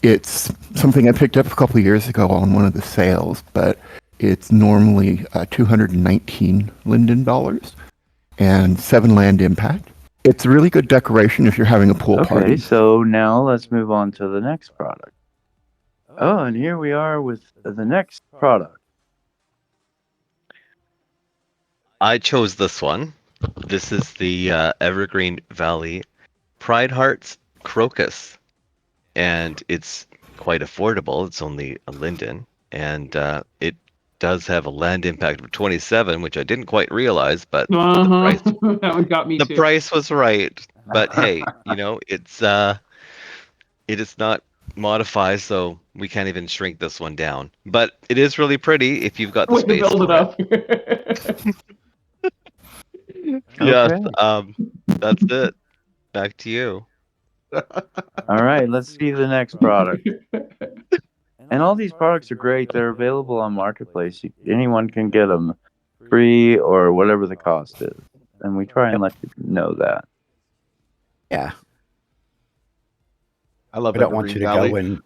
Speaker 3: It's something I picked up a couple of years ago on one of the sales, but it's normally 219 Linden dollars and 7 land impact. It's a really good decoration if you're having a pool party.
Speaker 2: Okay, so now let's move on to the next product. Oh, and here we are with the next product.
Speaker 7: I chose this one. This is the Evergreen Valley Pride Hearts Crocus, and it's quite affordable. It's only a linden, and it does have a land impact of 27, which I didn't quite realize, but
Speaker 5: That one got me
Speaker 7: the
Speaker 5: too.
Speaker 7: price was right. But hey, it is not modified, so we can't even shrink this one down. But it is really pretty if you've got the
Speaker 5: Way to
Speaker 7: space
Speaker 5: build it
Speaker 7: for
Speaker 5: up.
Speaker 7: Yes,
Speaker 2: Okay.
Speaker 7: that's it. Back to you.
Speaker 2: All right, let's see the next product. And all these products are great. They're available on Marketplace. Anyone can get them free or whatever the cost is. And we try and let you know that.
Speaker 6: Yeah.
Speaker 4: I love
Speaker 6: We don't want
Speaker 4: Evergreen
Speaker 6: you to
Speaker 4: Valley.
Speaker 6: go and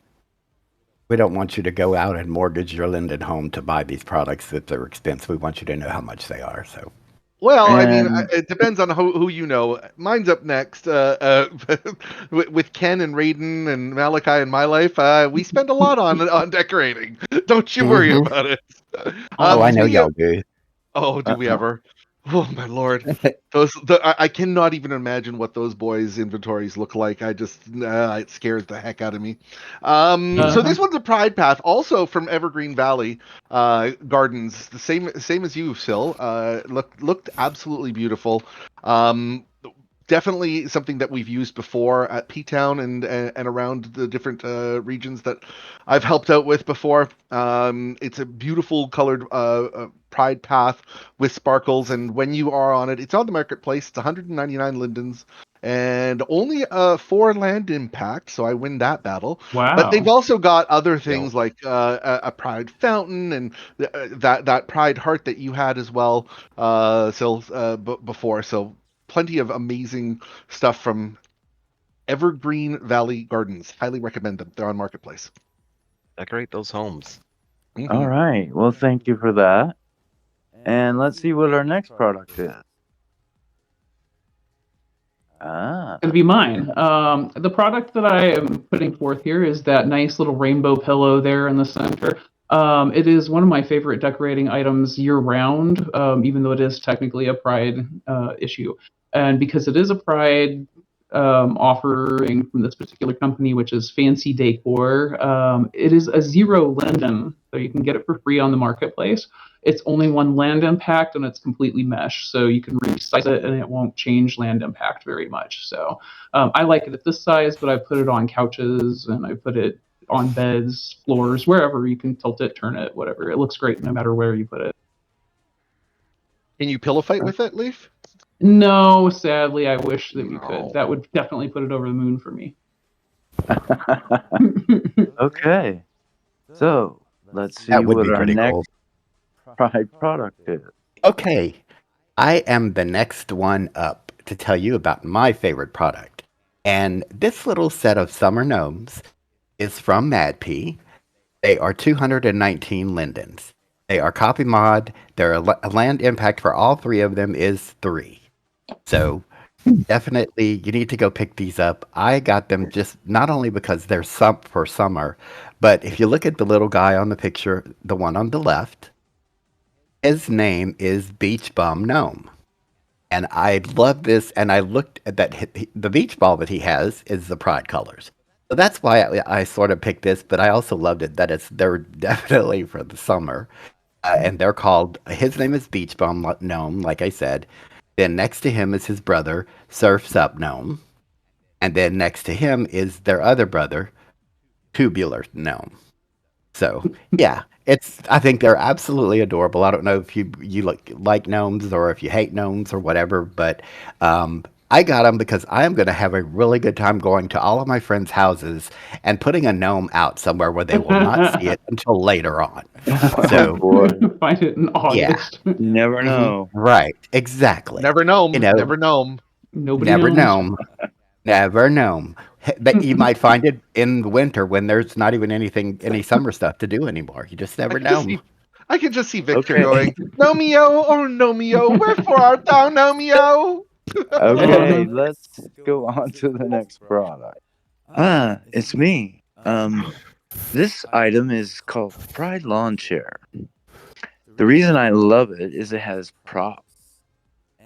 Speaker 6: we don't want you to go out and mortgage your Linden home to buy these products if they're expensive. We want you to know how much they are. So
Speaker 4: Well, I mean,
Speaker 2: And
Speaker 4: it depends on who you know. Mine's up next. With Ken and Raiden and Malachi in my life, we spend a lot on decorating. Don't you worry
Speaker 6: Hmm.
Speaker 4: about it.
Speaker 6: Oh, I know
Speaker 4: Speaking of,
Speaker 6: y'all do.
Speaker 4: oh, do we
Speaker 2: uh,
Speaker 4: ever? Oh my lord, I cannot even imagine what those boys' inventories look like. I just it scares the heck out of me. So
Speaker 5: Uh-huh.
Speaker 4: this one's a Pride Path, also from Evergreen Valley Gardens, the same as you, Sil. Looked absolutely beautiful. Um, Definitely something that we've used before at P Town and around the different regions that I've helped out with before. It's a beautiful colored Pride Path with sparkles, and when you are on it, it's on the marketplace. It's 199 lindens and only 4 land impact, so I win that battle. But they've
Speaker 5: Wow.
Speaker 4: also got other
Speaker 7: Yo.
Speaker 4: things like a Pride Fountain and that Pride Heart that you had as well, before. So plenty of amazing stuff from Evergreen Valley Gardens. Highly recommend them. They're on marketplace.
Speaker 7: Decorate those homes.
Speaker 2: all
Speaker 4: Hmm.
Speaker 2: right. Well, thank you for that. And let's see what our next product is. Ah,
Speaker 5: Going to be mine. The product that I am putting forth here is that nice little rainbow pillow there in the center. It is one of my favorite decorating items year round, even though it is technically a Pride issue. And because it is a Pride offering from this particular company, which is Fancy Decor, it is a zero linden, so you can get it for free on the marketplace. It's only one land impact and it's completely mesh, so you can resize it and it won't change land impact very much. So I like it at this size, but I put it on couches and I put it on beds, floors, wherever you can tilt it, turn it, whatever. It looks great no matter where you put it.
Speaker 4: Can you pillow fight with it, Leaf?
Speaker 5: No, sadly, I wish that we could.
Speaker 4: No.
Speaker 5: That would definitely put it over the moon for me.
Speaker 2: okay. So let's see
Speaker 6: That would
Speaker 2: what
Speaker 6: be
Speaker 2: our
Speaker 6: pretty cool.
Speaker 2: next Pride product is.
Speaker 6: Okay, I am the next one up to tell you about my favorite product. And this little set of summer gnomes is from MadP. They are 219 lindens. They are copy mod. Their land impact for all 3 of them is 3. So definitely you need to go pick these up. I got them just not only because they're for summer, but if you look at the little guy on the picture, the one on the left, his name is Beach Bum Gnome. And I love this. And I looked at that. The beach ball that he has is the Pride colors. So that's why I sort of picked this. But I also loved it that they're definitely for the summer. And they're called, his name is Beach Bum Gnome, like I said. Then next to him is his brother, Surf's Up Gnome. And then next to him is their other brother, Tubular Gnome. So yeah, I think they're absolutely adorable. I don't know if you like gnomes or if you hate gnomes or whatever, but I got them because I am going to have a really good time going to all of my friends' houses and putting a gnome out somewhere where they will not see it until later on.
Speaker 2: Oh
Speaker 6: So
Speaker 2: boy.
Speaker 5: Find it in
Speaker 6: yeah,
Speaker 5: August.
Speaker 2: You never know.
Speaker 6: right, exactly.
Speaker 4: Never
Speaker 6: You
Speaker 4: gnome.
Speaker 6: know,
Speaker 4: Never gnome.
Speaker 5: Nobody
Speaker 6: never
Speaker 5: knows.
Speaker 6: gnome. Never know. That you might find it in the winter when there's not even any summer stuff to do anymore. You just
Speaker 4: I
Speaker 6: never
Speaker 4: can just
Speaker 6: know.
Speaker 4: see. I can just see Victor
Speaker 2: Okay.
Speaker 4: going, Nomeo, oh Nomeo, wherefore art thou, Nomeo?
Speaker 2: Okay, let's go on to the next product. Ah, it's me. This item is called Pride Lawn Chair. The reason I love it is it has props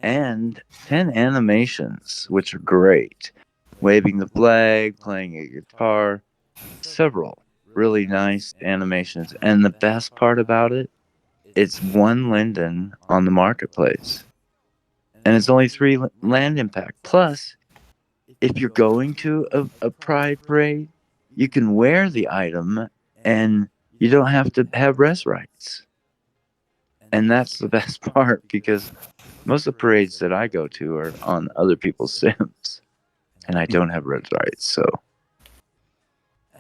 Speaker 2: and 10 animations, which are great. Waving the flag, playing a guitar, several really nice animations. And the best part about it, it's one linden on the marketplace. And it's only 3 land impact. Plus, if you're going to a pride parade, you can wear the item and you don't have to have res rights. And that's the best part because most of the parades that I go to are on other people's sims and I don't have res rights. So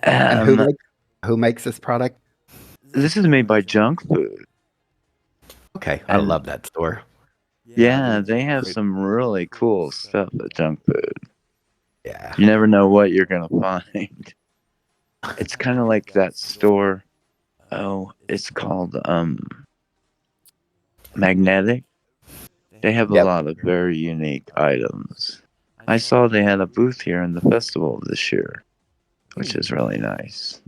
Speaker 6: And
Speaker 2: um,
Speaker 6: who makes this product?
Speaker 2: this is made by Junk Food.
Speaker 6: Okay, I
Speaker 2: And
Speaker 6: love that store.
Speaker 2: yeah, they have some really cool stuff at Junk Food.
Speaker 6: Yeah.
Speaker 2: You never know what you're going to find. It's kind of like that store. Oh, it's called Magnetic. They have a
Speaker 6: Yep.
Speaker 2: lot of very unique items. I saw they had a booth here in the festival this year, which is really nice.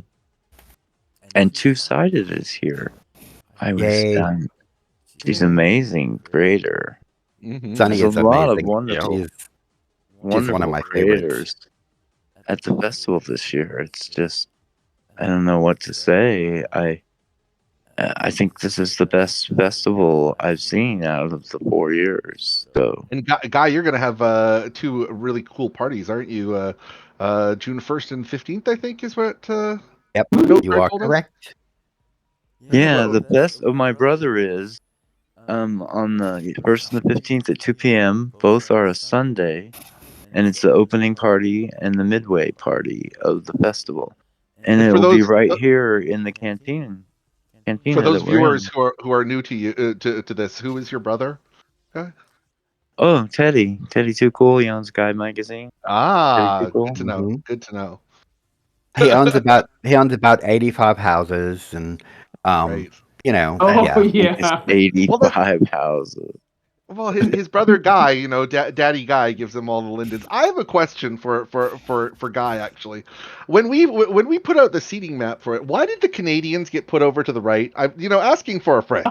Speaker 2: And Two Sided is here.
Speaker 6: Yay.
Speaker 2: She's amazing creator.
Speaker 4: Mm-hmm.
Speaker 6: Sunny
Speaker 2: There's a
Speaker 6: is
Speaker 2: lot of
Speaker 6: amazing.
Speaker 2: wonderful,
Speaker 6: She's one of
Speaker 2: wonderful
Speaker 6: my favorites.
Speaker 2: creators at the festival this year. It's just, I don't know what to say. I think this is the best festival I've seen out of the 4 years. So
Speaker 4: And Guy, you're gonna have two really cool parties, aren't you? June 1st and 15th, I think, is what
Speaker 6: Yep,
Speaker 4: Note
Speaker 6: you are
Speaker 4: told us.
Speaker 6: correct.
Speaker 2: yeah, the best of my brother is on the 1st and the 15th at 2 p.m. Both are a Sunday, and it's the opening party and the midway party of the festival, and
Speaker 4: And
Speaker 2: it
Speaker 4: for
Speaker 2: will be
Speaker 4: those
Speaker 2: right here in the cantina that we're
Speaker 4: viewers
Speaker 2: in.
Speaker 4: who are new to you to this, who is your brother? Guy?
Speaker 2: Oh, Teddy Too Cool. He owns Guy Magazine. Teddy Too
Speaker 4: Ah, good
Speaker 2: Cool.
Speaker 4: to know.
Speaker 6: hmm
Speaker 4: Good to know.
Speaker 6: He owns about 85 houses, and
Speaker 4: Right.
Speaker 5: Oh
Speaker 6: yeah.
Speaker 2: It's
Speaker 5: yeah.
Speaker 2: 85 houses.
Speaker 4: Well, his brother Guy, Daddy Guy gives him all the lindens. I have a question for Guy actually. When we put out the seating map for it, why did the Canadians get put over to the right? I'm asking for a friend.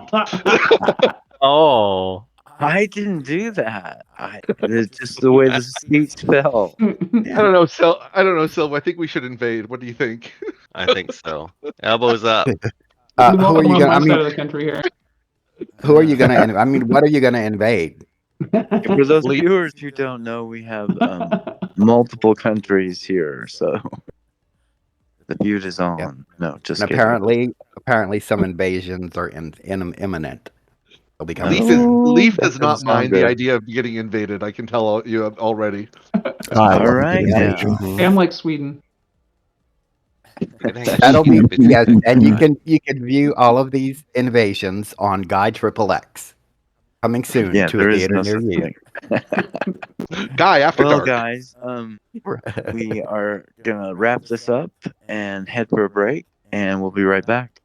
Speaker 7: Oh,
Speaker 2: I didn't do that. It's just the way the seats fell.
Speaker 4: I don't know, Sil. I think we should invade. What do you think?
Speaker 7: I think so. Elbows up.
Speaker 6: Who are
Speaker 5: Welcome
Speaker 6: you
Speaker 5: on
Speaker 6: gonna?
Speaker 5: my
Speaker 6: I mean,
Speaker 5: side of the country here.
Speaker 6: who are you gonna? I mean, what are you gonna invade?
Speaker 2: For those
Speaker 4: Leave.
Speaker 2: viewers who don't know, we have multiple countries here, so the feud is
Speaker 6: Yep.
Speaker 2: on. No,
Speaker 6: And
Speaker 2: just kidding.
Speaker 6: apparently, some invasions are imminent. They'll be coming
Speaker 4: Leaf
Speaker 6: soon.
Speaker 4: Leaf
Speaker 2: That
Speaker 4: does
Speaker 2: doesn't
Speaker 4: not
Speaker 2: sound
Speaker 4: mind the
Speaker 2: good.
Speaker 4: idea of getting invaded. I can tell you already.
Speaker 3: I
Speaker 2: All
Speaker 3: love a good
Speaker 2: right
Speaker 6: Yep.
Speaker 3: invasion.
Speaker 2: now.
Speaker 6: hmm
Speaker 5: I'm like Sweden.
Speaker 7: We can hang a
Speaker 6: That'll
Speaker 7: sheet
Speaker 6: be
Speaker 7: up between
Speaker 6: yes, and you
Speaker 7: guys.
Speaker 6: can view all of these innovations on Guy Triple X. Coming soon
Speaker 2: Yeah,
Speaker 6: to a
Speaker 2: there is
Speaker 6: theater
Speaker 2: no
Speaker 6: near
Speaker 2: such
Speaker 6: you.
Speaker 2: thing.
Speaker 4: Guy after
Speaker 2: Well,
Speaker 4: dark.
Speaker 2: guys, we are gonna wrap this up and head for a break, and we'll be right back.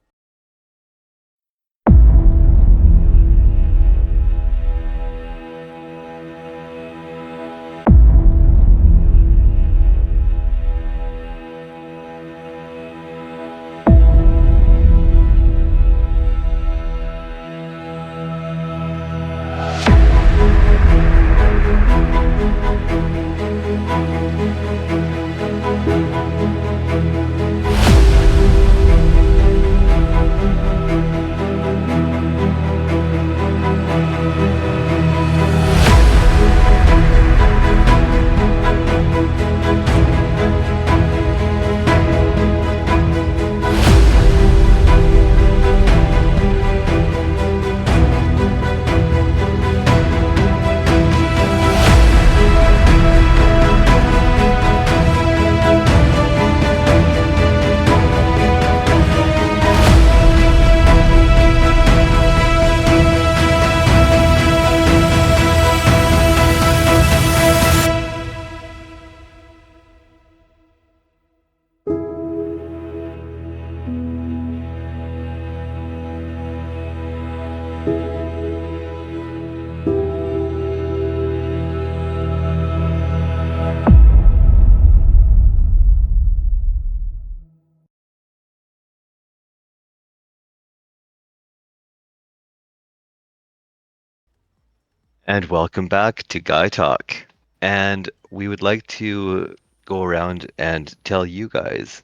Speaker 7: And welcome back to Guy Talk. And we would like to go around and tell you guys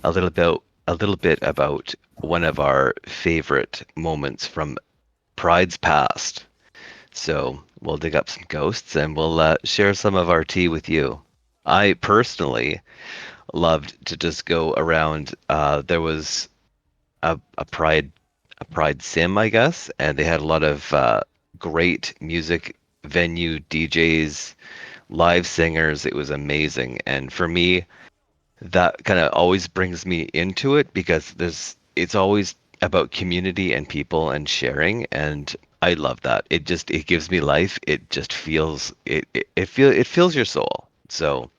Speaker 7: a little bit about one of our favorite moments from Pride's past. So we'll dig up some ghosts and we'll share some of our tea with you. I personally loved to just go around. There was a Pride sim, I guess, and they had a lot of great music venue DJs, live singers. It was amazing, and for me, that kind of always brings me into it because it's always about community and people and sharing, and I love that. It gives me life. It just feels it fills your soul. So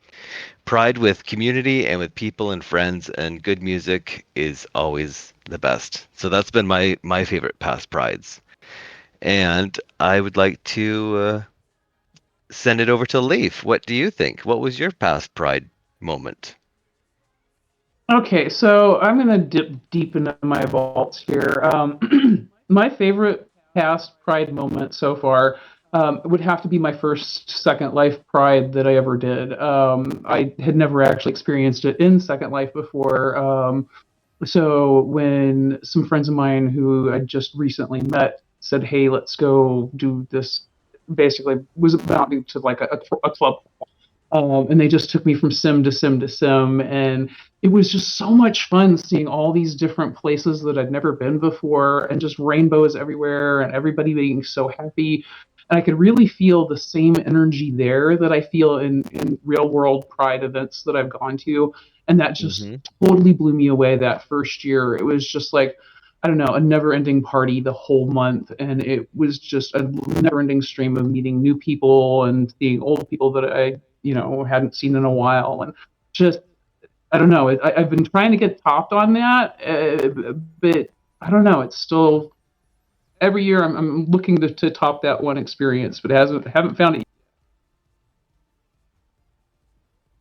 Speaker 7: Pride with community and with people and friends and good music is always the best. So that's been my favorite past prides. And I would like to send it over to Leaf. What do you think? What was your past Pride moment?
Speaker 5: Okay, so I'm gonna dip deep into my vaults here. My favorite past Pride moment so far would have to be my first Second Life Pride that I ever did. I had never actually experienced it in Second Life before. So when some friends of mine who I just recently met said, "Hey, let's go do this," basically was amounting to like a club, and they just took me from sim to sim to sim, and it was just so much fun seeing all these different places that I'd never been before, and just rainbows everywhere, and everybody being so happy. And I could really feel the same energy there that I feel in real world Pride events that I've gone to, and that just
Speaker 7: Mm-hmm.
Speaker 5: totally blew me away that first year. It was just like, I don't know, a never ending party the whole month. And it was just a never ending stream of meeting new people and seeing old people that I hadn't seen in a while. And just, I don't know, I've been trying to get topped on that, but I don't know, it's still, every year I'm looking to top that one experience, but haven't found it.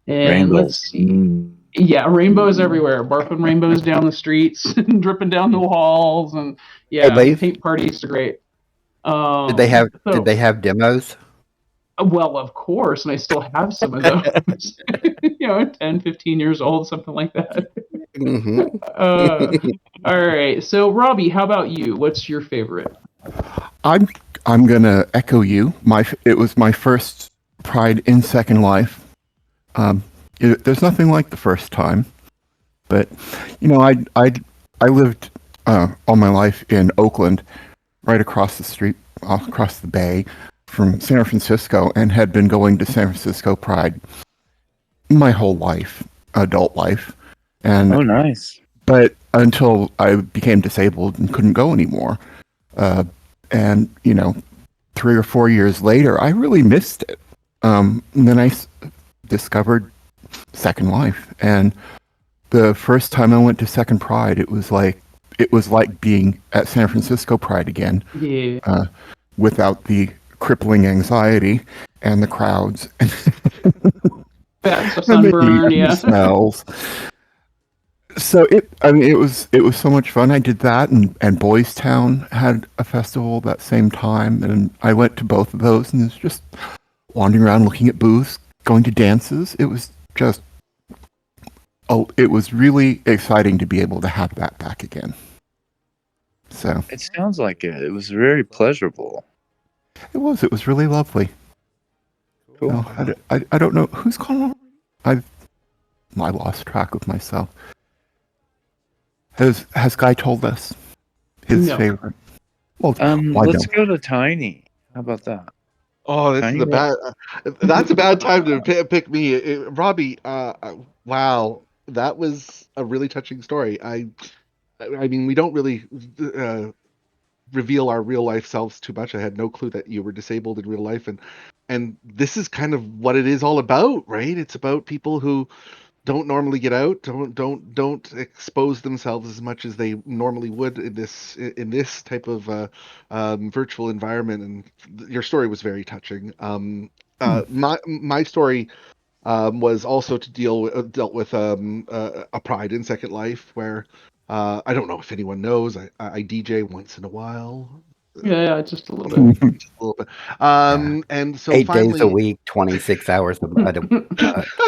Speaker 5: And let's
Speaker 2: Rainbows.
Speaker 5: see. Yeah, rainbows everywhere, barfing rainbows down the streets, and dripping down the walls, and
Speaker 6: Hey,
Speaker 5: yeah,
Speaker 6: Leaf,
Speaker 5: paint parties are great.
Speaker 6: did they have did
Speaker 5: So
Speaker 6: they have demos?
Speaker 5: well, of course, and I still have some of those. 10, 15 years old, something like that.
Speaker 6: Hmm.
Speaker 5: Uh, all right. So, Robbie, how about you? What's your favorite?
Speaker 3: I'm I'm gonna echo you. It was my first Pride in Second Life. Um, there's nothing like the first time, but I lived all my life in Oakland, right across the street, across the bay from San Francisco, and had been going to San Francisco Pride my whole life, adult life, and
Speaker 2: Oh, nice.
Speaker 3: but until I became disabled and couldn't go anymore. Uh, and 3 or 4 years later, I really missed it. And then discovered Second Life, and the first time I went to Second Pride, it was like being at San Francisco Pride again,
Speaker 5: Yeah,
Speaker 3: without the crippling anxiety and the crowds
Speaker 5: that's a
Speaker 3: and the heat
Speaker 5: sunburn.
Speaker 3: and the
Speaker 5: Yeah.
Speaker 3: smells. So it was so much fun. I did that, and Boys Town had a festival that same time, and I went to both of those, and it's just wandering around, looking at booths, going to dances. It was just it was really exciting to be able to have that back again. So
Speaker 2: It sounds like it. It was very pleasurable.
Speaker 3: it was really lovely.
Speaker 2: Cool.
Speaker 3: No, I don't know who's calling. I lost track of myself. Has Guy told us his
Speaker 5: No.
Speaker 3: favorite? Well, why
Speaker 2: Let's
Speaker 3: don't
Speaker 2: go to Tiny. How about that?
Speaker 4: Oh, this is
Speaker 2: Tiny.
Speaker 4: a bad. That's a bad time to pick me, Robbie. Wow, that was a really touching story. I mean, we don't really uh, reveal our real life selves too much. I had no clue that you were disabled in real life, and this is kind of what it is all about, right? It's about people who don't normally get out, don't expose themselves as much as they normally would in this type of virtual environment. And your story was very touching. My story was also to dealt with a Pride in Second Life where I don't know if anyone knows I DJ once in a while,
Speaker 5: Yeah, just a little bit.
Speaker 4: just a little bit,
Speaker 6: Yeah,
Speaker 4: and so
Speaker 6: 8 days a
Speaker 4: finally.
Speaker 6: week, 26 hours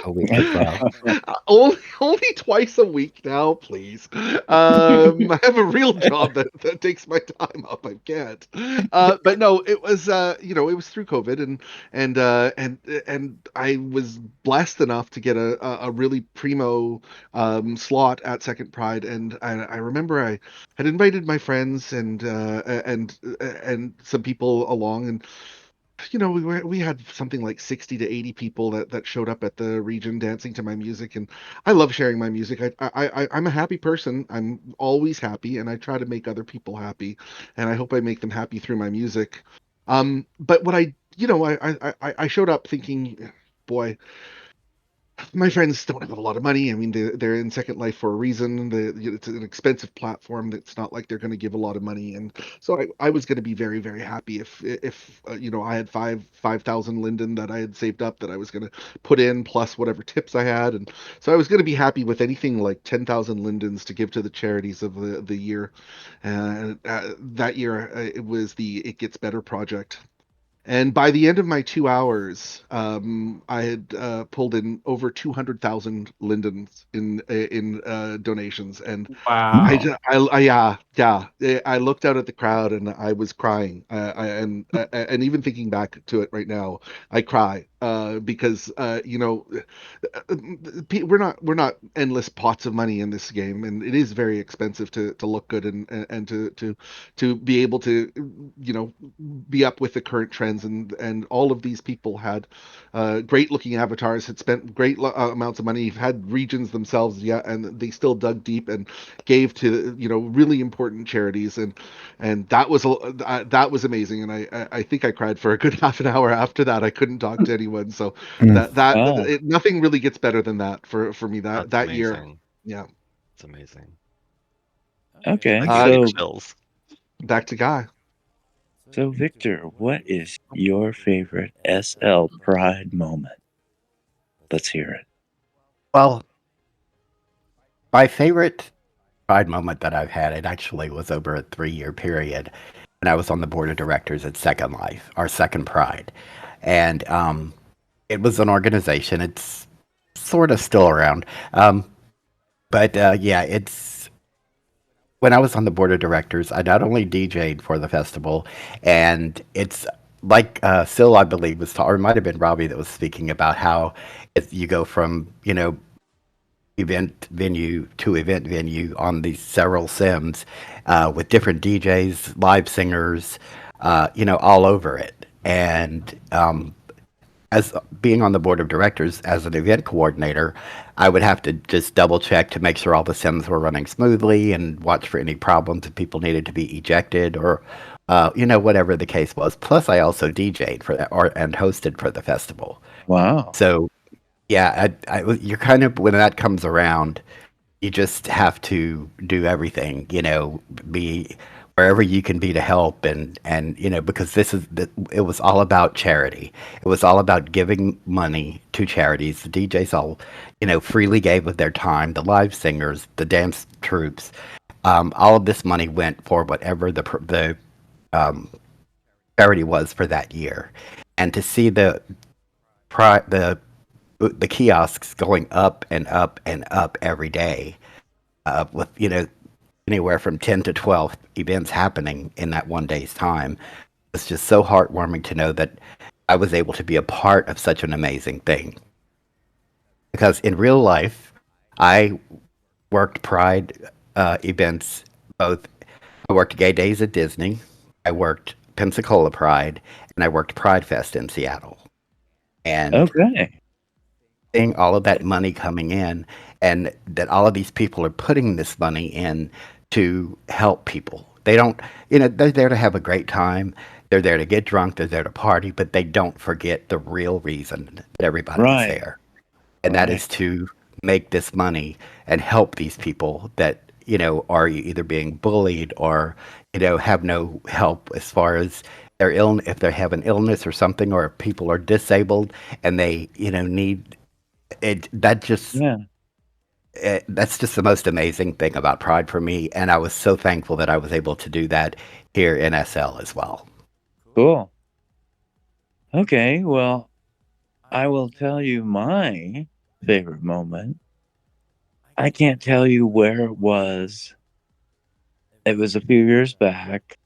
Speaker 6: a week as well.
Speaker 4: Only twice a week now, please. I have a real job that takes my time up. I can't. But no, it was it was through COVID, and I was blessed enough to get a really primo slot at Second Pride, and I remember I had invited my friends and some people along, and we had something like 60 to 80 people that showed up at the region dancing to my music, and I love sharing my music. I'm a happy person. I'm always happy, and I try to make other people happy, and I hope I make them happy through my music. But what I showed up thinking, boy, my friends don't have a lot of money. I mean, they're in Second Life for a reason. It's an expensive platform. It's not like they're going to give a lot of money, and so I was going to be very, very happy if I had 5,000 linden that I had saved up that I was going to put in plus whatever tips I had, and so I was going to be happy with anything like 10,000 lindens to give to the charities of the year. And that year it was the It Gets Better project. And by the end of my 2 hours, I had pulled in over 200,000 lindens in donations, and
Speaker 5: Wow.
Speaker 4: I looked out at the crowd and I was crying. And even thinking back to it right now, I cry because we're not endless pots of money in this game, and it is very expensive to look good and to be able to be up with the current trends, and all of these people had great looking avatars, had spent great amounts of money, had regions themselves, yeah, and they still dug deep and gave to really important charities, and that was amazing, and I think I cried for a good half an hour after that. I couldn't talk to anyone, so
Speaker 3: Mm.
Speaker 2: Wow.
Speaker 4: nothing really gets better than that for me
Speaker 7: That's
Speaker 4: that year.
Speaker 7: amazing.
Speaker 4: Yeah.
Speaker 7: It's amazing.
Speaker 2: Okay,
Speaker 7: I get
Speaker 2: so
Speaker 7: chills.
Speaker 4: Back to Guy.
Speaker 2: Victor, what is your favorite SL Pride moment? Let's hear it.
Speaker 6: Well, my favorite Pride moment that I've had, it actually was over a 3-year period. And I was on the board of directors at Second Life, our second Pride. And it was an organization. It's sort of still around. But yeah, it's when I was on the board of directors, I not only DJ'd for the festival, and it's like Sil, I believe, or it might have been Robbie that was speaking about how if you go from, event venue to event venue on these several sims with different DJs, live singers, all over it. And as being on the board of directors as an event coordinator, I would have to just double check to make sure all the sims were running smoothly and watch for any problems if people needed to be ejected or, whatever the case was. Plus, I also DJ'd for that and hosted for the festival.
Speaker 2: Wow.
Speaker 6: So, yeah, you're kind of when that comes around, you just have to do everything, be wherever you can be to help and because it was all about charity. It was all about giving money to charities. The DJs all, freely gave of their time, the live singers, the dance troops. All of this money went for whatever the um, charity was for that year. And to see pri- the the kiosks going up and up and up every day with anywhere from 10 to 12 events happening in that one day's time. It's just so heartwarming to know that I was able to be a part of such an amazing thing. Because in real life, I worked Pride events both. I worked Gay Days at Disney, I worked Pensacola Pride, and I worked Pride Fest in Seattle. And
Speaker 2: Okay.
Speaker 6: seeing all of that money coming in and that all of these people are putting this money in to help people. They don't, they're there to have a great time. They're there to get drunk. They're there to party, but they don't forget the real reason that everybody is
Speaker 2: Right.
Speaker 6: there. And that
Speaker 2: Right.
Speaker 6: is to make this money and help these people that, are either being bullied or, have no help as far as their if they have an illness or something, or if people are disabled and they, need it.
Speaker 2: Yeah.
Speaker 6: That's just the most amazing thing about Pride for me, and I was so thankful that I was able to do that here in SL as well.
Speaker 2: Cool. Okay. Well, I will tell you my favorite moment. I can't tell you where it was. It was a few years back.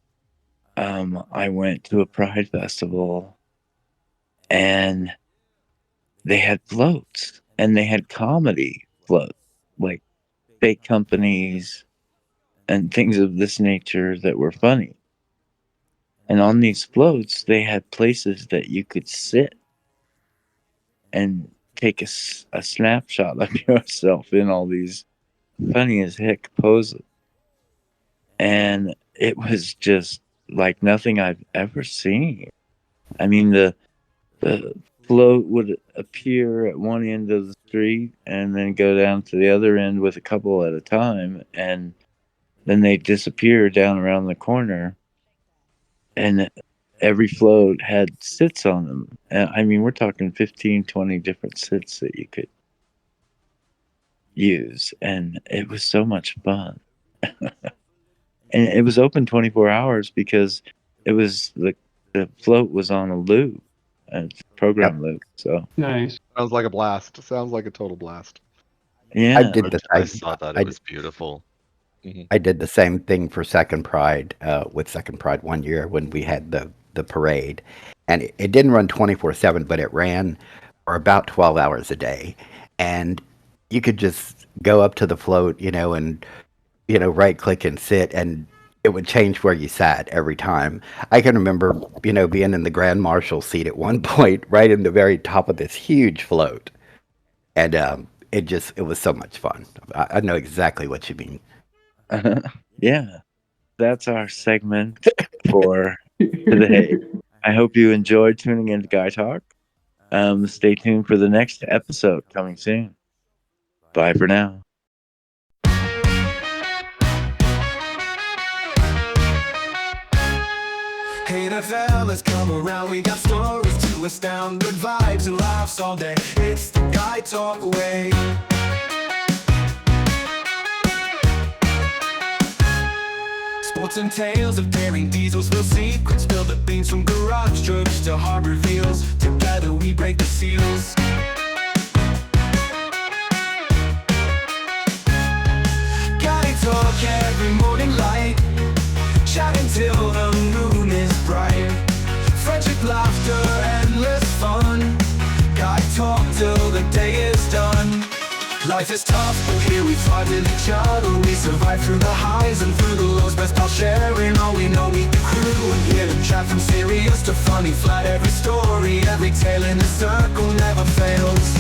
Speaker 2: I went to a Pride festival and they had floats and they had comedy floats, like fake companies and things of this nature that were funny. And on these floats, they had places that you could sit and take a snapshot of yourself in all these funny as heck poses. And it was just like nothing I've ever seen. I mean, the float would appear at one end of the street and then go down to the other end with a couple at a time, and then they disappear down around the corner. And every float had sits on them. And I mean, we're talking 15, 20 different sits that you could use, and it was so much fun. And it was open 24 hours because it was the float was on a loop, a program loop. So
Speaker 5: Nice.
Speaker 4: Sounds like a blast. Sounds like a total blast.
Speaker 2: yeah,
Speaker 6: I did the
Speaker 7: I
Speaker 6: same.
Speaker 7: saw that.
Speaker 6: I
Speaker 7: It was beautiful.
Speaker 6: I did the same thing for Second Pride with Second Pride one year when we had the parade, and it didn't run 24/7, but it ran for about 12 hours a day, and you could just go up to the float, and right click and sit, and it would change where you sat every time. I can remember, being in the Grand Marshal seat at one point, right in the very top of this huge float, and it was so much fun. I know exactly what you mean.
Speaker 2: yeah. That's our segment for today. I hope you enjoyed tuning into Guy Talk. Stay tuned for the next episode coming soon. Bye for now.
Speaker 1: Hey there, fellas, come around. We got stories to astound, good vibes and laughs all day. It's the Guy Talk way. Sports and tales of daring diesels, real secrets, spill the beans from garage trucks to harbor reveals. Together we break the seals. Guy Talk every morning light, chat until the moon is bright. Friendship, laughter, endless fun. Guy Talk till the day is done. Life is tough, but here we fight with each other. We survive through the highs and through the lows. Best pal sharing all we know, meet the crew and hear them chat from serious to funny. Flat every story, every tale in the circle never fails.